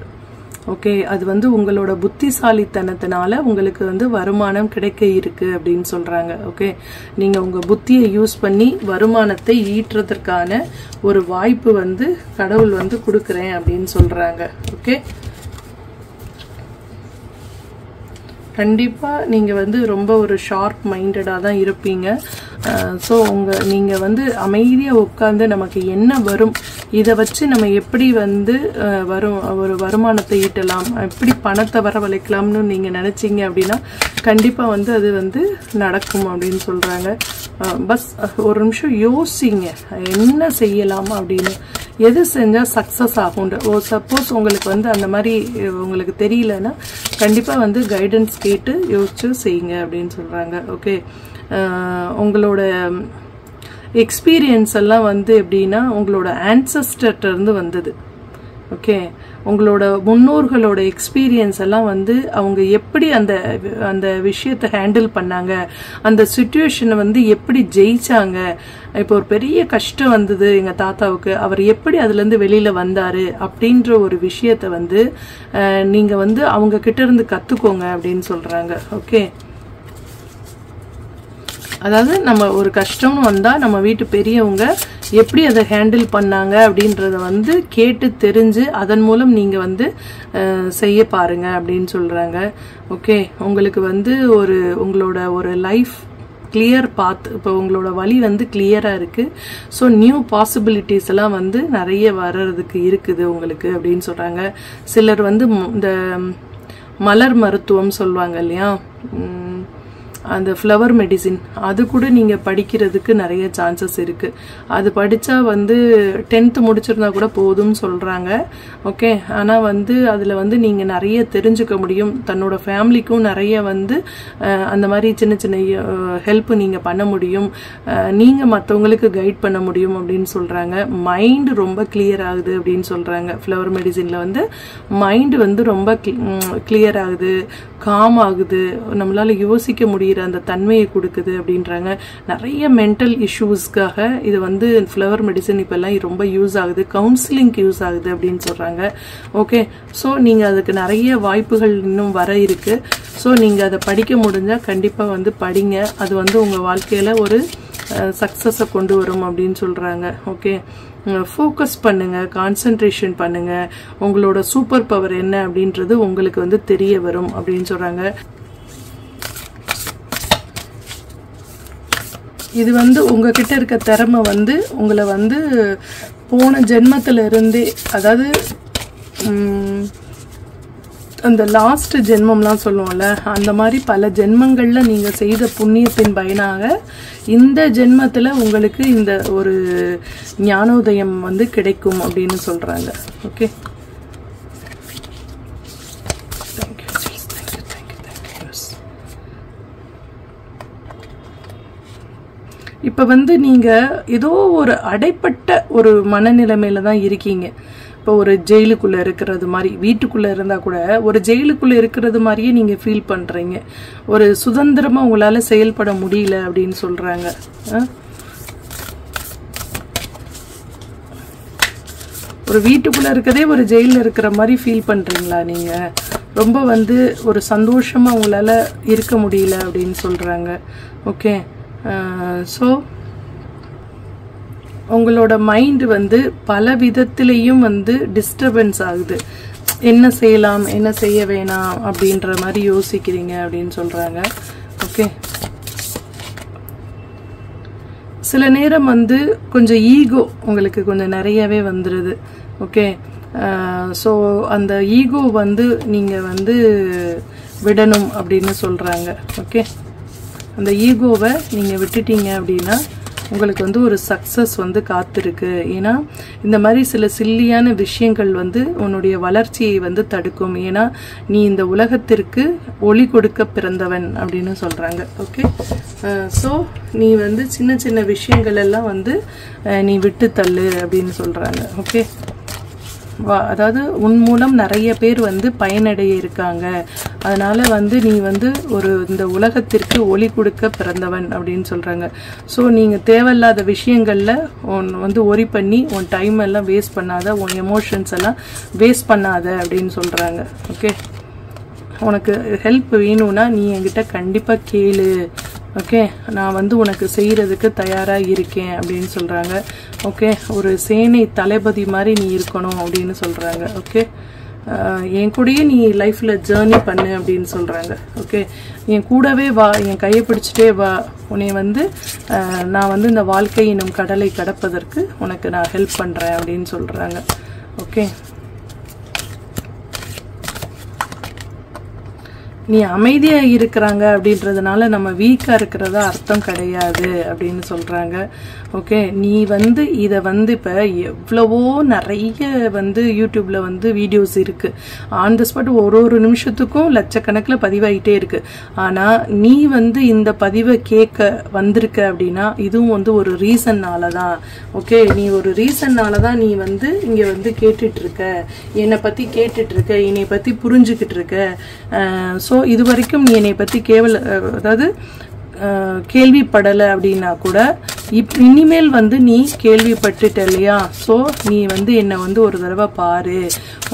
ஓகே, அது வந்து உங்களோட புத்திசாலித்தனத்தினால உங்களுக்கு வந்து வருமானம் கிடைக்க இருக்கு அப்படின்னு சொல்றாங்க. ஓகே, நீங்க உங்க புத்தியை யூஸ் பண்ணி வருமானத்தை ஈட்டுறதற்கான ஒரு வாய்ப்பு வந்து கடவுள் வந்து கொடுக்குறேன் அப்படின்னு சொல்றாங்க. ஓகே, கண்டிப்பா நீங்க வந்து ரொம்ப ஒரு ஷார்ப் மைண்டடா தான் இருப்பீங்க. ஸோ நீங்க வந்து அமைதியா உட்கார்ந்து நமக்கு என்ன வரும், இதை வச்சு நம்ம எப்படி வந்து ஒரு வருமானத்தை ஈட்டலாம், எப்படி பணத்தை வரவழைக்கலாம்னு நீங்க நினைச்சீங்க அப்படின்னா கண்டிப்பா வந்து அது வந்து நடக்கும் அப்படின்னு சொல்றாங்க. பஸ் ஒரு நிமிஷம் யோசிங்க, என்ன செய்யலாம் அப்படின்னு, எது செஞ்சா சக்சஸ் ஆகும். சப்போஸ் உங்களுக்கு வந்து அந்த மாதிரி உங்களுக்கு தெரியலன்னா கண்டிப்பா வந்து கைடன்ஸ் கேட்டு யோசிச்சு செய்யுங்க அப்படின்னு சொல்றாங்க. ஓகே, உங்களோட எக்ஸ்பீரியன்ஸ் எல்லாம் வந்து எப்படின்னா உங்களோட ஆன்சஸ்டர்ட்ட இருந்து வந்தது. ஓகே, உங்களோட முன்னோர்களோட எக்ஸ்பீரியன்ஸ் எல்லாம் வந்து அவங்க எப்படி அந்த விஷயத்தை ஹேண்டில் பண்ணாங்க, அந்த சிச்சுவேஷனை வந்து எப்படி ஜெயிச்சாங்க. இப்போ ஒரு பெரிய கஷ்டம் வந்தது எங்க தாத்தாவுக்கு, அவர் எப்படி அதுல இருந்து வெளியில வந்தாரு அப்படின்ற ஒரு விஷயத்த வந்து நீங்க வந்து அவங்க கிட்ட இருந்து கத்துக்கோங்க அப்படின்னு சொல்றாங்க. ஓகே, அதாவது நம்ம ஒரு கஷ்டம்னு வந்தா நம்ம வீட்டு பெரியவங்க எப்படி அதை ஹேண்டில் பண்ணாங்க அப்படின்றத வந்து கேட்டு தெரிஞ்சு அதன் மூலம் நீங்க வந்து செய்ய பாருங்க அப்படின்னு சொல்றாங்க. ஓகே, உங்களுக்கு வந்து உங்களோட ஒரு லைஃப் கிளியர் பாத், இப்போ உங்களோட வழி வந்து கிளியரா இருக்கு. ஸோ நியூ பாசிபிலிட்டிஸ் எல்லாம் வந்து நிறைய வர்றதுக்கு இருக்குது உங்களுக்கு அப்படின்னு சொல்றாங்க. சிலர் வந்து இந்த மலர் மருத்துவம் சொல்லுவாங்க இல்லையா, அந்த ஃப்ளவர் மெடிசின், அது கூட நீங்க படிக்கிறதுக்கு நிறைய சான்சஸ் இருக்கு. அது படிச்சா வந்து 10th முடிச்சிருந்தா கூட போதும்னு சொல்றாங்க. ஓகே, ஆனா வந்து அதுல வந்து நீங்க நிறைய தெரிஞ்சுக்க முடியும். தன்னோட ஃபேமிலிக்கும் நிறைய வந்து அந்த மாதிரி சின்ன சின்ன ஹெல்ப் நீங்க பண்ண முடியும். நீங்க மற்றவங்களுக்கு கைட் பண்ண முடியும் அப்படின்னு சொல்றாங்க. மைண்ட் ரொம்ப கிளியர் ஆகுது அப்படின்னு சொல்றாங்க. ஃப்ளவர் மெடிசின்ல வந்து மைண்ட் வந்து ரொம்ப கிளியர் ஆகுது, காம் ஆகுது, நம்மளால யோசிக்க முடியுற அந்த தன்மையை கொடுக்குது அப்படின்றாங்க. நிறைய மென்டல் இஷ்யூஸ்க்காக இது வந்து ஃப்ளவர் மெடிசன் இப்பெல்லாம் ரொம்ப யூஸ் ஆகுது, கவுன்சிலிங்க்கு யூஸ் ஆகுது அப்படின்னு சொல்றாங்க. ஓகே, ஸோ நீங்க அதுக்கு நிறைய வாய்ப்புகள் இன்னும் வர இருக்கு. ஸோ நீங்க அதை படிக்க முடிஞ்சா கண்டிப்பா வந்து படிங்க. அது வந்து உங்க வாழ்க்கையில ஒரு சக்ஸஸை கொண்டு வரும் அப்படின்னு சொல்கிறாங்க. ஓகே, ஃபோக்கஸ் பண்ணுங்க, கான்சென்ட்ரேஷன் பண்ணுங்க, உங்களோட சூப்பர் பவர் என்ன அப்படின்றது உங்களுக்கு வந்து தெரிய வரும் அப்படின்னு சொல்கிறாங்க. இது வந்து உங்ககிட்ட இருக்க திறமை வந்து உங்களை வந்து போன ஜென்மத்தில் இருந்தே, அதாவது அந்த லாஸ்ட் ஜென்மம்லாம் சொல்லுவோம்ல, அந்த மாதிரி பல ஜென்மங்களில் நீங்கள் செய்த புண்ணியத்தின் பயனாக இந்த ஜென்மத்தில் உங்களுக்கு இந்த ஒரு ஞானோதயம் வந்து கிடைக்கும் அப்படின்னு சொல்கிறாங்க. ஓகே, இப்போ வந்து நீங்கள் ஏதோ ஒரு அடைப்பட்ட ஒரு மனநிலைமையில தான் இருக்கீங்க. இப்போ ஒரு ஜெயிலுக்குள்ளே இருக்கிறது மாதிரி, வீட்டுக்குள்ளே இருந்தால் கூட ஒரு ஜெயிலுக்குள்ளே இருக்கிறது மாதிரியே நீங்கள் ஃபீல் பண்ணுறீங்க. ஒரு சுதந்திரமாக உங்களால் செயல்பட முடியல அப்படின்னு சொல்கிறாங்க. ஒரு வீட்டுக்குள்ளே இருக்கதே ஒரு ஜெயிலில் இருக்கிற மாதிரி ஃபீல் பண்ணுறீங்களா நீங்கள்? ரொம்ப வந்து ஒரு சந்தோஷமாக உங்களால் இருக்க முடியல அப்படின்னு சொல்கிறாங்க. ஓகே, ஸோ உங்களோட மைண்டு வந்து பல விதத்திலையும் வந்து டிஸ்டர்பன்ஸ் ஆகுது. என்ன செய்யலாம், என்ன செய்ய வேணாம் அப்படின்ற மாதிரி யோசிக்கிறீங்க அப்படின்னு சொல்கிறாங்க. ஓகே, சில நேரம் வந்து கொஞ்சம் ஈகோ உங்களுக்கு கொஞ்சம் நிறையவே வந்துடுது. ஓகே, ஸோ அந்த ஈகோ வந்து நீங்கள் வந்து விடணும் அப்படின்னு சொல்கிறாங்க. ஓகே, அந்த ஈகோவை நீங்கள் விட்டுட்டீங்க அப்படின்னா உங்களுக்கு வந்து ஒரு சக்ஸஸ் வந்து காத்திருக்கு. ஏன்னா இந்த மாதிரி சில சில்லியான விஷயங்கள் வந்து உன்னுடைய வளர்ச்சியை வந்து தடுக்கும். ஏன்னா நீ இந்த உலகத்திற்கு ஒளி கொடுக்க பிறந்தவன் அப்படின்னு சொல்கிறாங்க. ஓகே, ஸோ நீ வந்து சின்ன சின்ன விஷயங்கள் எல்லாம் வந்து நீ விட்டு தள்ளு அப்படின்னு சொல்கிறாங்க. ஓகே, அதாவது உன் மூலம் நிறைய பேர் வந்து பயனடைய இருக்காங்க. அதனால வந்து நீ வந்து ஒரு இந்த உலகத்திற்கு ஒளி கொடுக்க பிறந்தவன் அப்படின்னு சொல்றாங்க. ஸோ நீங்க தேவையில்லாத விஷயங்கள்ல வந்து ஒரி பண்ணி உன் டைம் எல்லாம் வேஸ்ட் பண்ணாத, உன் எமோஷன்ஸ் எல்லாம் வேஸ்ட் பண்ணாத அப்படின்னு சொல்றாங்க. ஓகே, உனக்கு ஹெல்ப் வேணும்னா நீ என்கிட்ட கண்டிப்பாக கேளு. ஓகே, நான் வந்து உனக்கு செய்கிறதுக்கு தயாராக இருக்கேன் அப்படின்னு சொல்கிறாங்க. ஓகே, ஒரு சேனை தளபதி மாதிரி நீ இருக்கணும் அப்படின்னு சொல்கிறாங்க. ஓகே, என் கூடயே நீ லைஃப்பில் ஜேர்னி பண்ணு அப்படின்னு சொல்கிறாங்க. ஓகே, என் கூடவே வா, என் கையை பிடிச்சிட்டே வா, உன்னை வந்து நான் வந்து இந்த வாழ்க்கை எனும் கடலை கடப்பதற்கு உனக்கு நான் ஹெல்ப் பண்ணுறேன் அப்படின்னு சொல்கிறாங்க. ஓகே, நீ அமைதியாக இருக்கிறாங்க அப்படின்றதுனால நம்ம வீக்காக இருக்கிறதா அர்த்தம் கிடையாது அப்படின்னு சொல்கிறாங்க. ஓகே, நீ வந்து இதை வந்து இப்போ எவ்வளவோ நிறைய வந்து யூடியூப்பில் வந்து வீடியோஸ் இருக்குது. ஆன் த ஸ்பாட் ஒரு நிமிஷத்துக்கும் லட்சக்கணக்கில் பதிவாகிட்டே இருக்குது. ஆனால் நீ வந்து இந்த பதிவை கேட்க வந்திருக்க அப்படின்னா இதுவும் வந்து ஒரு ரீசன்னால தான். ஓகே, நீ ஒரு ரீசன்னால தான் நீ வந்து இங்கே வந்து கேட்டுட்ருக்க, என்னை பற்றி கேட்டுட்ருக்க, என்னை பற்றி புரிஞ்சுக்கிட்டு இருக்க. ஸோ இது வரைக்கும் நீ என்னை பற்றி அதாவது கேள்விப்படலை அப்படின்னா கூட இனிமேல் வந்து நீ கேள்விப்பட்டுட்ட இல்லையா? ஸோ நீ வந்து என்னை வந்து ஒரு தடவை பாரு,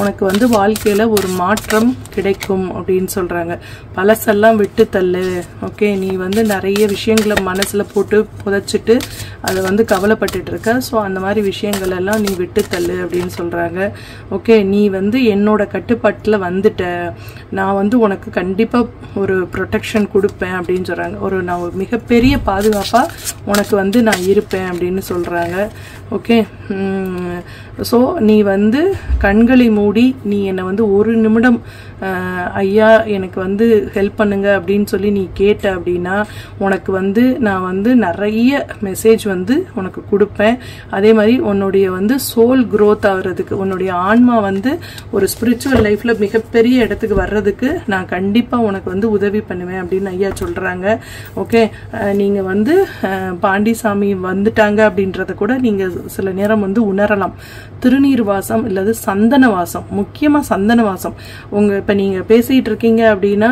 உனக்கு வந்து வாழ்க்கையில் ஒரு மாற்றம் கிடைக்கும் அப்படின்னு சொல்கிறாங்க. பழசெல்லாம் விட்டு தள்ளு. ஓகே, நீ வந்து நிறைய விஷயங்களை மனசில் போட்டு புதைச்சிட்டு அதை வந்து கவலைப்பட்டுட்டு இருக்க. ஸோ அந்த மாதிரி விஷயங்கள் எல்லாம் நீ விட்டு தள்ளு அப்படின்னு சொல்கிறாங்க. ஓகே, நீ வந்து என்னோட கட்டுப்பாட்டில் வந்துட்ட, நான் வந்து உனக்கு கண்டிப்பாக ஒரு ப்ரொடெக்ஷன் கொடுப்பேன் அப்படின்னு சொல்கிறாங்க. நான் ஒரு மிகப்பெரிய பாதுகாப்பாக உனக்கு வந்து நான் இருப்பேன் அப்படின்னு சொல்கிறாங்க. ஓகே, ஸோ நீ வந்து கண்களை மூடி நீ என்னை வந்து ஒரு நிமிடம் ஐயா எனக்கு வந்து ஹெல்ப் பண்ணுங்க அப்படின்னு சொல்லி நீ கேட்ட அப்படின்னா உனக்கு வந்து நான் வந்து நிறைய மெசேஜ் வந்து உனக்கு கொடுப்பேன். அதே மாதிரி உன்னுடைய வந்து சோல் க்ரோத் ஆகுறதுக்கு, உன்னுடைய ஆன்மா வந்து ஒரு ஸ்பிரிச்சுவல் லைஃப்பில் மிகப்பெரிய இடத்துக்கு வர்றதுக்கு நான் கண்டிப்பாக உனக்கு வந்து உதவி பண்ணுவேன் அப்படின்னு ஐயா சொல்கிறாங்க. ஓகே, நீங்கள் வந்து பாண்டிசாமி வந்துட்டாங்க அப்படின்றத கூட நீங்கள் சில நேரம் வந்து உணரலாம். திருநீர் வாசம் இல்லது சந்தன வாசம், முக்கியமாக சந்தன வாசம். இப்போ இப்போ நீங்கள் பேசிகிட்டு இருக்கீங்க அப்படின்னா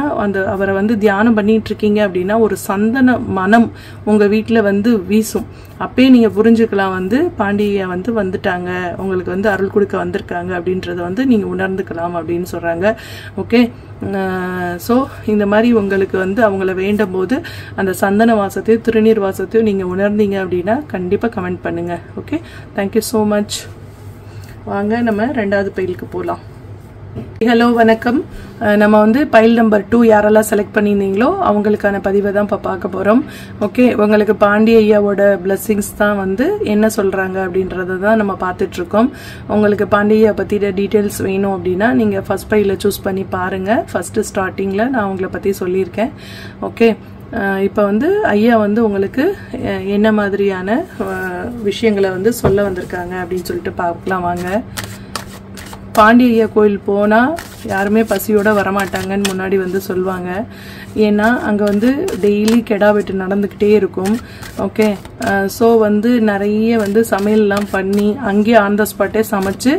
அவரை வந்து தியானம் பண்ணிட்டு இருக்கீங்க அப்படின்னா ஒரு சந்தன மனம் உங்கள் வீட்டில் வந்து வீசும். அப்பயே நீங்கள் புரிஞ்சுக்கலாம் வந்து பாண்டியா வந்து வந்துட்டாங்க, உங்களுக்கு வந்து அருள் கொடுக்க வந்திருக்காங்க அப்படின்றத வந்து நீங்கள் உணர்ந்துக்கலாம் அப்படின்னு சொல்கிறாங்க. ஓகே, ஸோ இந்த மாதிரி உங்களுக்கு வந்து அவங்கள வேண்டும் போது அந்த சந்தன வாசத்தையும் திருநீர் வாசத்தையும் நீங்கள் உணர்ந்தீங்க அப்படின்னா கண்டிப்பாக கமெண்ட் பண்ணுங்கள். Okay, thank you so much. வாங்க நம்ம 2வது பைலுக்கு போகலாம். ஹலோ, வணக்கம். நம்ம வந்து பைல் நம்பர் 2 யாரெல்லாம் செலக்ட் பண்ணியிருந்தீங்களோ அவங்களுக்கான பதிவை தான் இப்போ பார்க்க போகிறோம். ஓகே, உங்களுக்கு பாண்டிய ஐயாவோட பிளெஸ்ஸிங்ஸ் தான் வந்து என்ன சொல்கிறாங்க அப்படின்றத தான் நம்ம பார்த்துட்ருக்கோம். உங்களுக்கு பாண்டியா பற்றின டீட்டெயில்ஸ் வேணும் அப்படின்னா நீங்கள் ஃபர்ஸ்ட் பைல சூஸ் பண்ணி பாருங்கள். ஃபஸ்ட்டு ஸ்டார்டிங்கில் நான் அவங்கள பற்றி சொல்லியிருக்கேன். ஓகே, இப்போ வந்து ஐயா வந்து உங்களுக்கு என்ன மாதிரியான விஷயங்களை வந்து சொல்ல வந்திருக்காங்க அப்படின்னு சொல்லிட்டு பார்க்கலாம் வாங்க. பாண்டிய ஐயா கோயில் போனால் யாருமே பசியோட வரமாட்டாங்கன்னு முன்னாடி வந்து சொல்லுவாங்க. ஏன்னா அங்கே வந்து டெய்லி கெடா வெட்டு நடந்துக்கிட்டே இருக்கும். ஓகே, ஸோ வந்து நிறைய வந்து சமையல்லாம் பண்ணி அங்கேயே ஆன் த ஸ்பாட்டே சமைச்சு,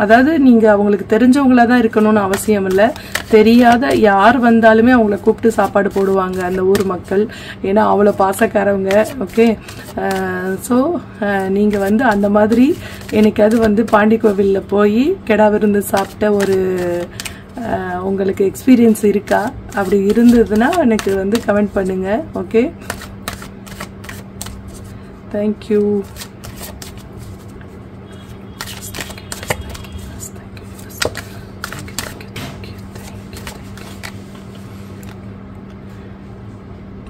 அதாவது நீங்கள் அவங்களுக்கு தெரிஞ்சவங்களா தான் இருக்கணும்னு அவசியம் இல்லை, தெரியாத யார் வந்தாலுமே அவங்கள கூப்பிட்டு சாப்பாடு போடுவாங்க அந்த ஊர் மக்கள். ஏன்னா அவ்வளோ பாசக்காரவங்க. ஓகே, ஸோ நீங்கள் வந்து அந்த மாதிரி என்னைக்காவது வந்து பாண்டி கோவிலில் போய் கெடா விருந்து சாப்பிட்ட ஒரு உங்களுக்கு எக்ஸ்பீரியன்ஸ் இருக்கா? அப்படி இருந்ததுன்னா எனக்கு வந்து கமெண்ட் பண்ணுங்கள். Okay, thank you.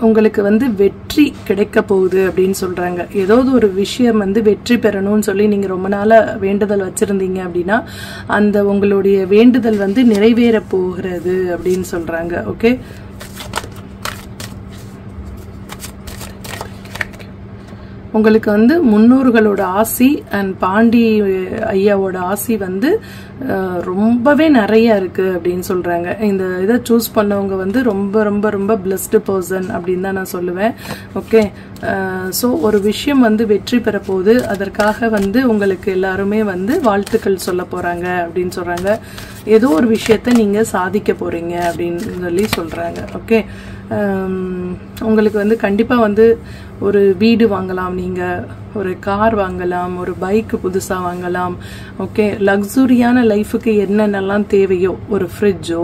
உங்களுக்கு வந்து வெற்றி கிடைக்க போகுது அப்படின்னு சொல்றாங்க. ஏதாவது ஒரு விஷயம் வந்து வெற்றி பெறணும்னு சொல்லி நீங்க ரொம்ப நாளா வேண்டுதல் வச்சிருந்தீங்க அப்படின்னா அந்த உங்களுடைய வேண்டுதல் வந்து நிறைவேற போகிறது அப்படின்னு சொல்றாங்க. ஓகே, உங்களுக்கு வந்து முன்னோர்களோட ஆசி அண்ட் பாண்டி ஐயாவோட ஆசி வந்து ரொம்பவே நிறைய இருக்கு அப்படின்னு சொல்றாங்க. இந்த இதை சூஸ் பண்ணவங்க வந்து ரொம்ப ரொம்ப ரொம்ப பிளஸ்டு பர்சன் அப்படின்னு தான் நான் சொல்லுவேன். ஓகே, ஸோ ஒரு விஷயம் வந்து வெற்றி பெற போகுது, அதற்காக வந்து உங்களுக்கு எல்லாருமே வந்து வாழ்த்துக்கள் சொல்ல போறாங்க அப்படின்னு சொல்றாங்க. ஏதோ ஒரு விஷயத்த நீங்க சாதிக்க போறீங்க அப்படின்னு சொல்லி சொல்றாங்க. ஓகே, உங்களுக்கு வந்து கண்டிப்பா வந்து ஒரு வீடு வாங்கலாம், நீங்க ஒரு கார் வாங்கலாம், ஒரு பைக் புதுசா வாங்கலாம். ஓகே, லக்ஸுரியான லைஃபுக்கு என்னென்னலாம் தேவையோ, ஒரு ஃப்ரிட்ஜோ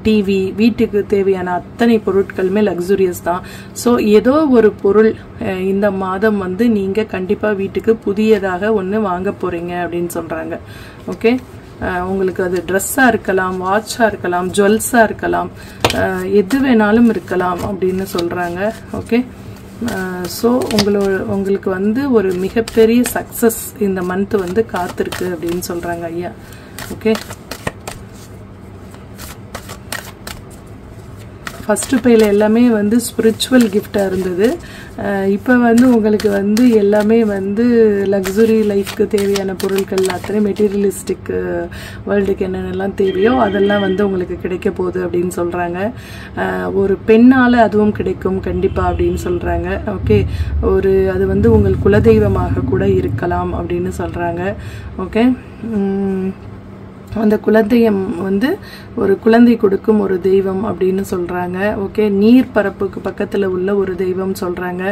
டிவி, வீட்டுக்கு தேவையான அத்தனை பொருட்களுமே லக்ஸுரியஸ் தான். ஸோ ஏதோ ஒரு பொருள் இந்த மாதம் வந்து நீங்க கண்டிப்பா வீட்டுக்கு புதியதாக ஒன்று வாங்க போறீங்க அப்படின்னு சொல்றாங்க. ஓகே, உங்களுக்கு அது ட்ரெஸ்ஸாக இருக்கலாம், வாட்சாக இருக்கலாம், ஜுவல்ஸாக இருக்கலாம், எது வேணாலும் இருக்கலாம் அப்படின்னு சொல்கிறாங்க. ஓகே, ஸோ உங்களுக்கு வந்து ஒரு மிகப்பெரிய சக்ஸஸ் இந்த மந்த் வந்து காத்திருக்கு அப்படின்னு சொல்கிறாங்க ஐயா. ஓகே, ஃபஸ்ட்டு பையில் எல்லாமே வந்து ஸ்பிரிச்சுவல் கிஃப்டாக இருந்தது. இப்போ வந்து உங்களுக்கு வந்து எல்லாமே வந்து லக்ஸுரி லைஃப்க்கு தேவையான பொருட்கள் அத்தனை மெட்டீரியலிஸ்டிக் வேர்ல்டுக்கு என்னென்னலாம் தேவையோ அதெல்லாம் வந்து உங்களுக்கு கிடைக்க போகுது அப்படின்னு சொல்கிறாங்க. ஒரு பெண்ணால் அதுவும் கிடைக்கும் கண்டிப்பாக அப்படின்னு சொல்கிறாங்க. ஓகே, அது வந்து உங்கள் குலதெய்வமாக கூட இருக்கலாம் அப்படின்னு சொல்கிறாங்க. ஓகே, அந்த குலதெய்வம் வந்து ஒரு குழந்தை கொடுக்கும் ஒரு தெய்வம் அப்படின்னு சொல்றாங்க. ஓகே, நீர் பரப்புக்கு பக்கத்துல உள்ள ஒரு தெய்வம் சொல்றாங்க.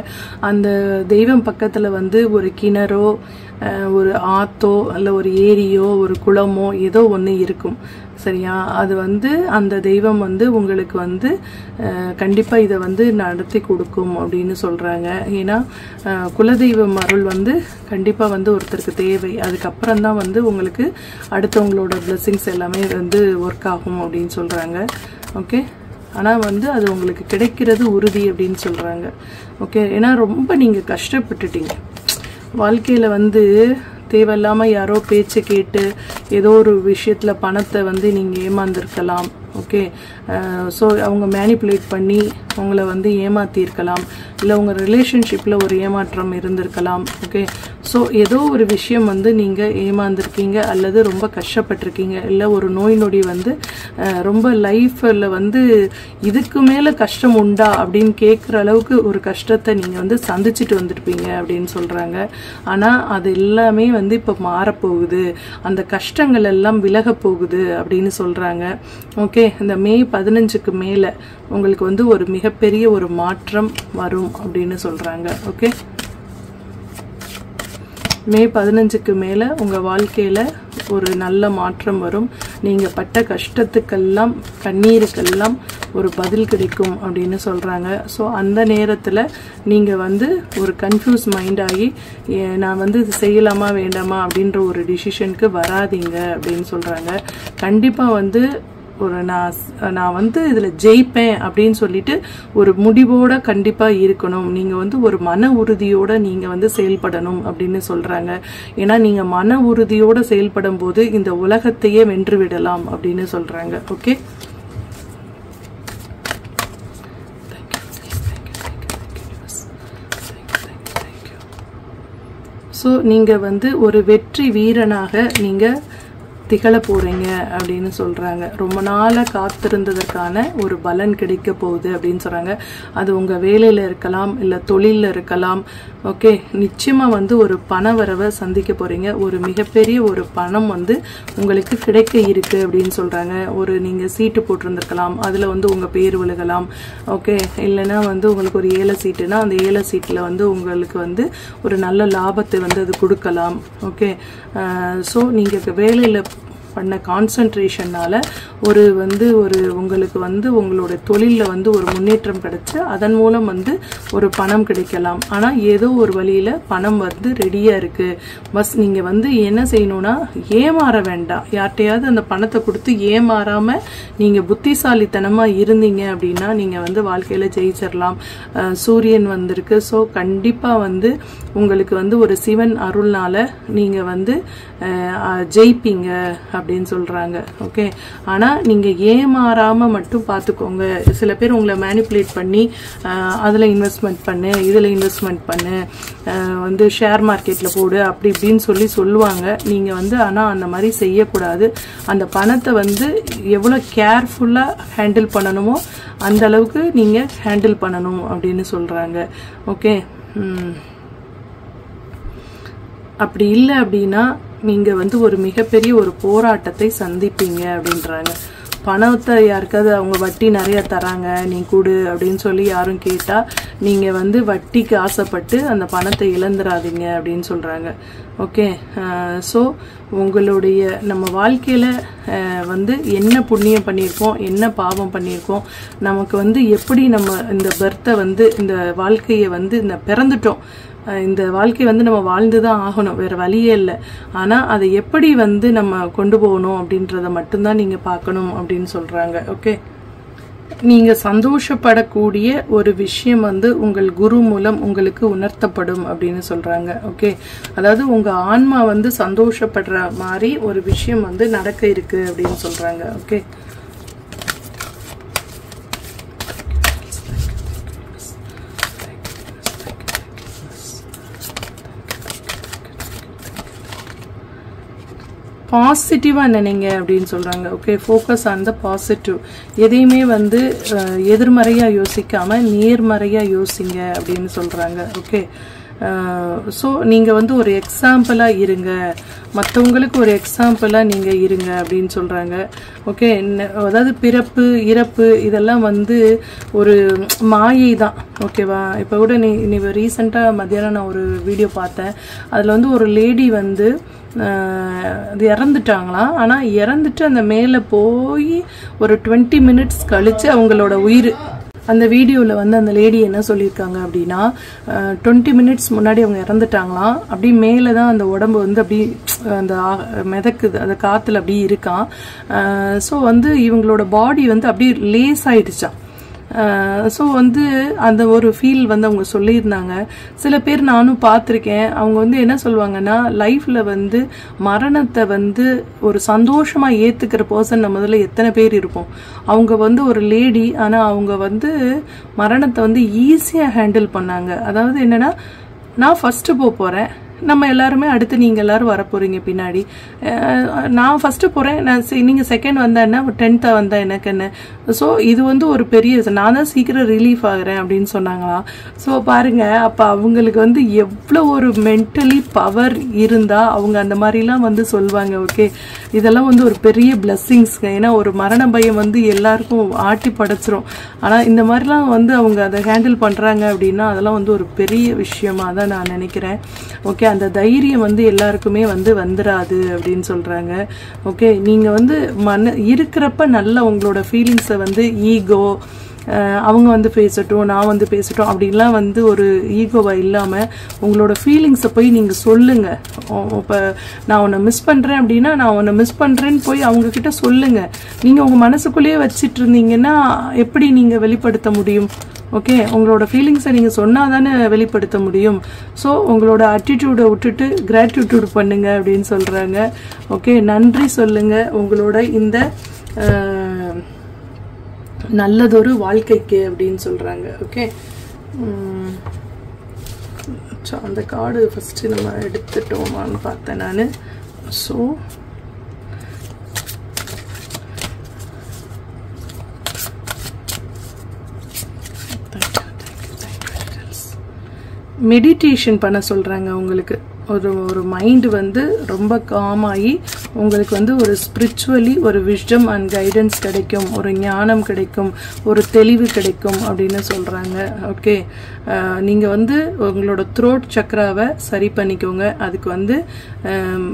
அந்த தெய்வம் பக்கத்துல வந்து ஒரு கிணறோ ஒரு ஆத்தோ அல்ல ஒரு ஏரியோ ஒரு குளமோ ஏதோ ஒன்று இருக்கும். சரியா, அது வந்து அந்த தெய்வம் வந்து உங்களுக்கு வந்து கண்டிப்பா இதை வந்து நடத்தி கொடுக்கும் அப்படின்னு சொல்றாங்க. ஏன்னா குலதெய்வம் அருள் வந்து கண்டிப்பா வந்து ஒருத்தருக்கு தேவை. அதுக்கப்புறம் தான் வந்து உங்களுக்கு அடுத்தவங்களோட பிளெஸிங்ஸ் எல்லாமே வந்து ஒர்க் ஆகும் அப்படின்னு சொல்றாங்க. ஓகே, ஆனால் வந்து அது உங்களுக்கு கிடைக்கிறது உறுதி அப்படின்னு சொல்றாங்க. ஓகே, ஏன்னா ரொம்ப நீங்க கஷ்டப்பட்டுட்டீங்க வாழ்க்கையில வந்து தேவையில்லாம யாரோ பேச்சு கேட்டு ஏதோ ஒரு விஷயத்துல பணத்தை வந்து நீங்க ஏமாந்துருக்கலாம். ஓகே. ஸோ அவங்க மேனிப்புலேட் பண்ணி உங்களை வந்து ஏமாற்றிருக்கலாம், இல்லை உங்கள் ரிலேஷன்ஷிப்பில் ஒரு ஏமாற்றம் இருந்திருக்கலாம். ஓகே. ஸோ ஏதோ ஒரு விஷயம் வந்து நீங்கள் ஏமாந்துருக்கீங்க அல்லது ரொம்ப கஷ்டப்பட்டிருக்கீங்க, இல்லை ஒரு நோய் நொடி வந்து ரொம்ப லைஃப்பில் வந்து இதுக்கு மேலே கஷ்டம் உண்டா அப்படின்னு கேட்குற அளவுக்கு ஒரு கஷ்டத்தை நீங்கள் வந்து சந்திச்சுட்டு வந்துருப்பீங்க அப்படின்னு சொல்கிறாங்க. ஆனால் அது எல்லாமே வந்து இப்போ மாறப்போகுது, அந்த கஷ்டங்கள் எல்லாம் விலக போகுது அப்படின்னு சொல்கிறாங்க. ஓகே. இந்த மே 15க்கு மேலே உங்களுக்கு வந்து ஒரு மிகப்பெரிய ஒரு மாற்றம் வரும் அப்படின்னு சொல்கிறாங்க. ஓகே. மே 15க்கு மேலே உங்கள் வாழ்க்கையில் ஒரு நல்ல மாற்றம் வரும். நீங்கள் பட்ட கஷ்டத்துக்கெல்லாம் கண்ணீருக்கெல்லாம் ஒரு பதில் கிடைக்கும் அப்படின்னு சொல்கிறாங்க. ஸோ அந்த நேரத்தில் நீங்கள் வந்து ஒரு கன்ஃபியூஸ் மைண்ட் ஆகி நான் வந்து இது செய்யலாமா வேண்டாமா அப்படின்ற ஒரு டிசிஷனுக்கு வராதிங்க அப்படின்னு சொல்கிறாங்க. கண்டிப்பாக வந்து ஒரு நான் வந்து இதில் ஜெயிப்பேன் அப்படின்னு சொல்லிட்டு ஒரு முடிவோட கண்டிப்பாக இருக்கணும். நீங்கள் வந்து ஒரு மன உறுதியோட நீங்கள் வந்து செயல்படணும் அப்படின்னு சொல்கிறாங்க. ஏன்னா நீங்கள் மன உறுதியோட செயல்படும் போது இந்த உலகத்தையே வென்று விடலாம் அப்படின்னு சொல்கிறாங்க. ஓகே. ஸோ நீங்கள் வந்து ஒரு வெற்றி வீரனாக நீங்கள் திகழ போறீங்க அப்படின்னு சொல்றாங்க. ரொம்ப நாளா காத்திருந்ததற்கான ஒரு பலன் கிடைக்க போகுது அப்படின்னு சொல்றாங்க. அது உங்க வேலையில இருக்கலாம், இல்ல தொழில இருக்கலாம். ஓகே. நிச்சயமா வந்து ஒரு பண வரவை சந்திக்க போறீங்க. ஒரு மிகப்பெரிய ஒரு பணம் வந்து உங்களுக்கு கிடைக்க இருக்கு அப்படின்னு சொல்றாங்க. ஒரு நீங்க சீட்டு போட்டிருந்திருக்கலாம், அதுல வந்து உங்க பேர் விழுகலாம். ஓகே. இல்லைன்னா வந்து உங்களுக்கு ஒரு ஏல சீட்டுனா அந்த ஏல சீட்ல வந்து உங்களுக்கு வந்து ஒரு நல்ல லாபத்தை வந்து அது கொடுக்கலாம். ஓகே. ஸோ நீங்க வேலையில பண்ண கான்சன்ட்ரேஷனால ஒரு வந்து ஒரு உங்களுக்கு வந்து உங்களோட தொழிலில் வந்து ஒரு முன்னேற்றம் கிடைச்சு அதன் மூலம் வந்து ஒரு பணம் கிடைக்கலாம். ஆனால் ஏதோ ஒரு வழியில் பணம் வந்து ரெடியாக இருக்குது. பஸ் நீங்கள் வந்து என்ன செய்யணும்னா ஏமாற வேண்டாம். யார்கிட்டையாவது அந்த பணத்தை கொடுத்து ஏமாறாமல் நீங்கள் புத்திசாலித்தனமாக இருந்தீங்க அப்படின்னா நீங்கள் வந்து வாழ்க்கையில் ஜெயிச்சிடலாம். சூரியன் வந்திருக்கு. ஸோ கண்டிப்பாக வந்து உங்களுக்கு வந்து ஒரு சிவன் அருள்னால நீங்கள் வந்து ஜெயிப்பீங்க அப்படின்னு சொல்கிறாங்க. ஓகே. ஆனால் நீங்கள் ஏமாறாமல் மட்டும் பார்த்துக்கோங்க. சில பேர் உங்களை மேனிப்புலேட் பண்ணி அதில் இன்வெஸ்ட்மெண்ட் பண்ணு, இதில் இன்வெஸ்ட்மெண்ட் பண்ணு, வந்து ஷேர் மார்க்கெட்டில் போடு அப்படி இப்படின்னு சொல்லுவாங்க. நீங்கள் வந்து ஆனால் அந்த மாதிரி செய்யக்கூடாது. அந்த பணத்தை வந்து எவ்வளோ கேர்ஃபுல்லாக ஹேண்டில் பண்ணணுமோ அந்த அளவுக்கு நீங்கள் ஹேண்டில் பண்ணணும் அப்படின்னு சொல்கிறாங்க. ஓகே. அப்படி இல்லை அப்படின்னா நீங்கள் வந்து ஒரு மிகப்பெரிய ஒரு போராட்டத்தை சந்திப்பீங்க அப்படின்றாங்க. பணத்தை யாருக்காவது அவங்க வட்டி நிறைய தராங்க நீ கொடு அப்படின்னு சொல்லி யாரும் கேட்டால் நீங்கள் வந்து வட்டிக்கு ஆசைப்பட்டு அந்த பணத்தை இழந்துடாதீங்க அப்படின்னு சொல்கிறாங்க. ஓகே. ஸோ உங்களுடைய நம்ம வாழ்க்கையில் வந்து என்ன புண்ணியம் பண்ணியிருக்கோம், என்ன பாவம் பண்ணியிருக்கோம், நமக்கு வந்து எப்படி நம்ம இந்த பர்த்தை வந்து இந்த வாழ்க்கையை வந்து இந்த பிறந்துட்டோம், இந்த வாழ்க்கை வந்து நம்ம வாழ்ந்துதான் ஆகணும், வேற வழியே இல்லை. ஆனா அதை எப்படி வந்து நம்ம கொண்டு போகணும் அப்படின்றத மட்டும்தான் நீங்க பார்க்கணும் அப்படின்னு சொல்றாங்க. ஓகே. நீங்க சந்தோஷப்படக்கூடிய ஒரு விஷயம் வந்து உங்கள் குரு மூலம் உங்களுக்கு உணர்த்தப்படும் அப்படின்னு சொல்றாங்க. ஓகே. அதாவது உங்க ஆன்மா வந்து சந்தோஷப்படுற மாதிரி ஒரு விஷயம் வந்து நடக்க இருக்கு அப்படின்னு சொல்றாங்க. ஓகே. பாசிட்டிவாக நினைங்க அப்படின்னு சொல்கிறாங்க. Okay. Focus on the positive. எதையுமே வந்து எதிர்மறையாக யோசிக்காமல் நேர்மறையாக யோசிங்க அப்படின்னு சொல்கிறாங்க. ஓகே. ஸோ நீங்கள் வந்து ஒரு எக்ஸாம்பிளாக இருங்க, மற்றவங்களுக்கு ஒரு எக்ஸாம்பிளாக நீங்கள் இருங்க அப்படின்னு சொல்கிறாங்க. ஓகே. அதாவது பிறப்பு இறப்பு இதெல்லாம் வந்து ஒரு மாயை தான். ஓகேவா. இப்போ கூட நீ ரீசெண்டாக மத்தியானம் நான் ஒரு வீடியோ பார்த்தேன். அதில் வந்து ஒரு லேடி வந்து அது இறந்துட்டாங்களாம். ஆனால் இறந்துட்டு அந்த மேலே போய் ஒரு 20 மினிட்ஸ் கழித்து அவங்களோட உயிர் அந்த வீடியோவில் வந்து அந்த லேடி என்ன சொல்லியிருக்காங்க அப்படின்னா 20 மினிட்ஸ் முன்னாடி அவங்க இறந்துட்டாங்களாம். அப்படி மேலே தான் அந்த உடம்பு வந்து அப்படி அந்த மிதக்குது, அந்த காற்றுல அப்படி இருக்கான். ஸோ வந்து இவங்களோட பாடி வந்து அப்படியே லேஸ் ஆயிடுச்சான். ஸோ வந்து அந்த ஒரு ஃபீல் வந்து அவங்க சொல்லியிருந்தாங்க. சில பேர் நானும் பார்த்துருக்கேன், அவங்க வந்து என்ன சொல்லுவாங்கன்னா, லைஃப்ல வந்து மரணத்தை வந்து ஒரு சந்தோஷமா ஏத்துக்கிற பர்சன் நம்ம முதல்ல எத்தனை பேர் இருப்போம். அவங்க வந்து ஒரு லேடி, ஆனா அவங்க வந்து மரணத்தை வந்து ஈஸியா ஹேண்டில் பண்ணாங்க. அதாவது என்னன்னா, நான் ஃபர்ஸ்ட் போறேன், நம்ம எல்லாருமே அடுத்து நீங்க எல்லாரும் வரப்போறீங்க பின்னாடி, நான் ஃபர்ஸ்ட் போறேன், நீங்க செகண்ட் வந்தா என்ன, 10th வந்தா எனக்கு என்ன. ஸோ இது வந்து ஒரு பெரிய, நான் தான் சீக்கிரம் ரிலீஃப் ஆகுறேன் அப்படின்னு சொன்னாங்களாம். ஸோ பாருங்க, அப்ப அவங்களுக்கு வந்து எவ்வளவு ஒரு மென்டலி பவர் இருந்தா அவங்க அந்த மாதிரிலாம் வந்து சொல்லுவாங்க. ஓகே, இதெல்லாம் வந்து ஒரு பெரிய பிளெஸ்ஸிங்ஸ்ங்க. ஏன்னா ஒரு மரண பயம் வந்து எல்லாருக்கும் ஆட்டி படைச்சிரும். ஆனா இந்த மாதிரிலாம் வந்து அவங்க அதை ஹேண்டில் பண்றாங்க அப்படின்னா அதெல்லாம் வந்து ஒரு பெரிய விஷயமா தான் நான் நினைக்கிறேன். ஓகே, அந்த தைரியம் வந்து எல்லாருக்குமே வந்து வந்துராது அப்படின்னு சொல்றாங்க. ஓகே, நீங்க வந்து இருக்கிறப்ப நல்ல உங்களோட ஃபீலிங்ஸை வந்து ஈகோ, அவங்க வந்து பேசட்டும், நான் வந்து பேசட்டும் அப்படின்லாம் வந்து ஒரு ஈகோவா இல்லாம உங்களோட ஃபீலிங்ஸை போய் நீங்க சொல்லுங்க. இப்போ நான் உன்னை மிஸ் பண்றேன் அப்படின்னா, நான் உன்னை மிஸ் பண்றேன்னு போய் அவங்க கிட்ட சொல்லுங்க. நீங்க உங்க மனசுக்குள்ளேயே வச்சிட்டு இருந்தீங்கன்னா எப்படி நீங்க வெளிப்படுத்த முடியும்? ஓகே, உங்களோட ஃபீலிங்ஸை நீங்கள் சொன்னால் தானே வெளிப்படுத்த முடியும். ஸோ உங்களோட அட்டிடியூடை விட்டுட்டு கிராட்டிடியூட் பண்ணுங்க அப்படின்னு சொல்கிறாங்க. ஓகே, நன்றி சொல்லுங்க உங்களோட இந்த நல்லதொரு வாழ்க்கைக்கு அப்படின்னு சொல்கிறாங்க. ஓகே, அந்த கார்டு ஃபஸ்ட்டு நம்ம எடுத்துட்டோமான்னு பார்த்தேன் நான். ஸோ மெடிடேஷன் பண்ண சொல்கிறாங்க. உங்களுக்கு ஒரு மைண்டு வந்து ரொம்ப காமாகி உங்களுக்கு வந்து ஒரு ஸ்பிரிச்சுவலி ஒரு விஸ்டம் அண்ட் கைடன்ஸ் கிடைக்கும், ஒரு ஞானம் கிடைக்கும், ஒரு தெளிவு கிடைக்கும் அப்படின்னு சொல்கிறாங்க. ஓகே, நீங்கள் வந்து உங்களோட த்ரோட் சக்கராவை சரி பண்ணிக்கோங்க. அதுக்கு வந்து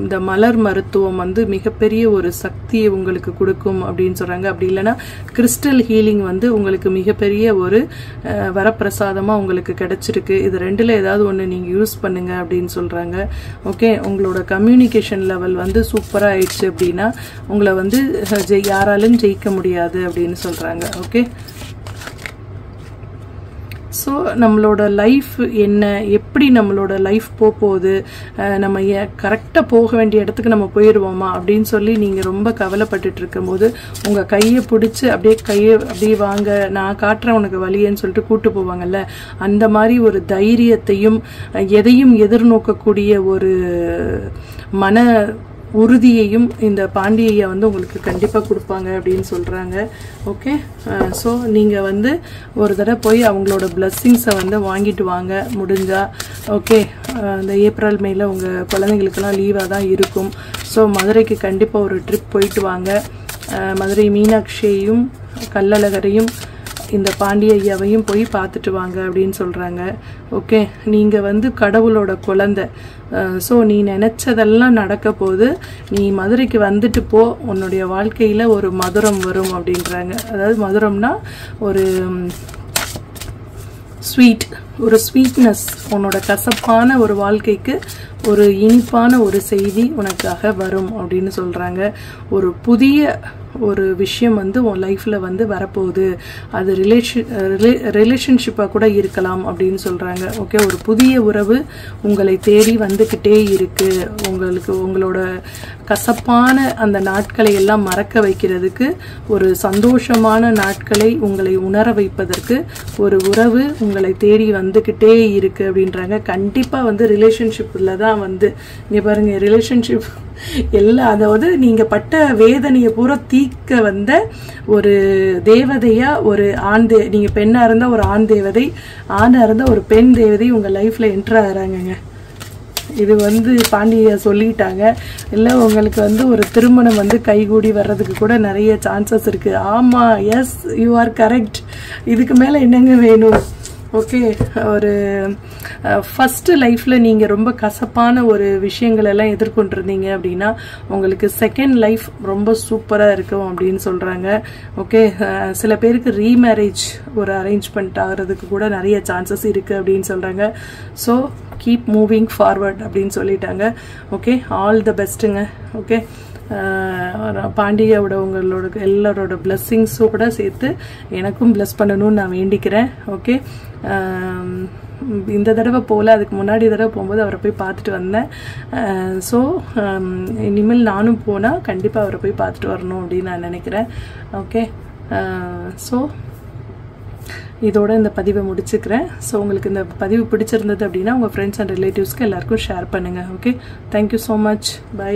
இந்த மலர் மருத்துவம் வந்து மிகப்பெரிய ஒரு சக்தியை உங்களுக்கு கொடுக்கும் அப்படின்னு சொல்கிறாங்க. அப்படி இல்லைன்னா கிறிஸ்டல் ஹீலிங் வந்து உங்களுக்கு மிகப்பெரிய ஒரு வரப்பிரசாதமாக உங்களுக்கு கிடைச்சிருக்கு. இது ரெண்டில் ஏதாவது ஒன்று நீங்கள் யூஸ் பண்ணுங்க அப்படின்னு சொல்கிறாங்க. ஓகே, உங்களோட கம்யூனிகேஷன் லெவல் வந்து சூப்பராக ஆயிடுச்சு அப்படின்னா உங்களை வந்து யாராலும் ஜெயிக்க முடியாது அப்படின்னு சொல்கிறாங்க. ஓகே, ஸோ நம்மளோட லைஃப் என்ன, எப்படி நம்மளோட லைஃப் போகுது, நம்ம கரெக்டாக போக வேண்டிய இடத்துக்கு நம்ம போயிடுவோமா அப்படின்னு சொல்லி நீங்கள் ரொம்ப கவலைப்பட்டுட்டு இருக்கும்போது உங்கள் கையை பிடிச்சி அப்படியே வாங்க, நான் காட்டுறேன் உனக்கு வழியன்னு சொல்லிட்டு கூட்டு போவாங்கல்ல, அந்த மாதிரி ஒரு தைரியத்தையும் எதையும் எதிர்நோக்கக்கூடிய ஒரு மன உறுதியையும் இந்த பாண்டியையா வந்து உங்களுக்கு கண்டிப்பாக கொடுப்பாங்க அப்படின்னு சொல்கிறாங்க. ஓகே, ஸோ நீங்கள் வந்து ஒரு தடவை போய் அவங்களோட பிளெஸ்ஸிங்ஸை வந்து வாங்கிட்டு வாங்க முடிஞ்சா. ஓகே, இந்த ஏப்ரல் மேல உங்கள் குழந்தைங்களுக்கெல்லாம் லீவாக தான் இருக்கும். ஸோ மதுரைக்கு கண்டிப்பாக ஒரு ட்ரிப் போயிட்டு வாங்க. மதுரை மீனாட்சியையும் கள்ளழகரையும் இந்த பாண்டிய ஐயாவையும் போய் பார்த்துட்டு வாங்க அப்படின்னு சொல்கிறாங்க. ஓகே, நீங்கள் வந்து கடவுளோட குழந்தை. ஸோ நீ நினச்சதெல்லாம் நடக்க போது, நீ மதுரைக்கு வந்துட்டு போ, உன்னுடைய வாழ்க்கையில் ஒரு மதுரம் வரும் அப்படின்றாங்க. அதாவது மதுரம்னா ஒரு ஸ்வீட், ஒரு ஸ்வீட்னஸ், உன்னோட கசப்பான ஒரு வாழ்க்கைக்கு ஒரு இனிப்பான ஒரு செய்தி உனக்காக வரும் அப்படின்னு சொல்கிறாங்க. ஒரு புதிய ஒரு விஷயம் வந்து உன் லைஃப்பில் வந்து வரப்போகுது, அது ரிலேஷன்ஷிப்பாக கூட இருக்கலாம் அப்படின்னு சொல்கிறாங்க. ஓகே, ஒரு புதிய உறவு உங்களை தேடி வந்துக்கிட்டே இருக்கு. உங்களோட கசப்பான அந்த நாட்களை எல்லாம் மறக்க வைக்கிறதுக்கு, ஒரு சந்தோஷமான நாட்களை உங்களை உணர வைப்பதற்கு ஒரு உறவு உங்களை தேடி வந்துக்கிட்டே இருக்கு அப்படின்றாங்க. கண்டிப்பாக வந்து ரிலேஷன்ஷிப்பில் தான் வந்து இங்கே பாருங்க, ரிலேஷன்ஷிப் எல்லாம், அதாவது நீங்க பட்ட வேதனையை பூரா தீக்க வந்த ஒரு தேவதையா, ஒரு நீங்க பெண்ணா இருந்தா ஒரு ஆண் தேவதை, ஆணா இருந்தா ஒரு பெண் தேவதை உங்க லைஃப்ல என்டர் ஆகிறாங்க. இது வந்து பாண்டியா சொல்லிட்டாங்க. இல்லை உங்களுக்கு வந்து ஒரு திருமணம் வந்து கைகூடி வர்றதுக்கு கூட நிறைய சான்சஸ் இருக்கு. ஆமா, எஸ், யூ ஆர் கரெக்ட். இதுக்கு மேல என்னங்க வேணும்? ஓகே, ஒரு ஃபர்ஸ்ட் லைஃப்ல நீங்க ரொம்ப கசப்பான ஒரு விஷயங்கள் எல்லாம் எதிர்கொண்டிருந்தீங்க அப்படின்னா உங்களுக்கு செகண்ட் லைஃப் ரொம்ப சூப்பரா இருக்கும் அப்படின்னு சொல்றாங்க. ஓகே, சில பேருக்கு ரீமேரேஜ் ஒரு அரேஞ்ச்மெண்ட் ஆகிறதுக்கு கூட நிறைய சான்சஸ் இருக்கு அப்படின்னு சொல்றாங்க. ஸோ கீப் மூவிங் ஃபார்வர்ட் அப்படின்னு சொல்லிட்டாங்க. ஓகே, ஆல் த பெஸ்ட்டுங்க. ஓகே, பாண்டியாவோட உங்களோட எல்லாரோட பிளெஸ்ஸிங்ஸும் கூட சேர்த்து எனக்கும் பிளஸ் பண்ணணும்னு நான் வேண்டிக்கிறேன். ஓகே, இந்த தடவை போல் அதுக்கு முன்னாடி தடவை போகும்போது அவரை போய் பார்த்துட்டு வந்தேன். ஸோ இனிமேல் நானும் போனால் கண்டிப்பாக அவரை போய் பார்த்துட்டு வரணும் அப்படின்னு நான் நினைக்கிறேன். ஓகே, ஸோ இதோட இந்த பதிவை முடிச்சுக்கிறேன். ஸோ உங்களுக்கு இந்த பதிவு பிடிச்சிருந்தது அப்படின்னா உங்கள் ஃப்ரெண்ட்ஸ் அண்ட் ரிலேட்டிவ்ஸ்க்கு எல்லாருக்கும் ஷேர் பண்ணுங்கள். Okay, thank you so much. By.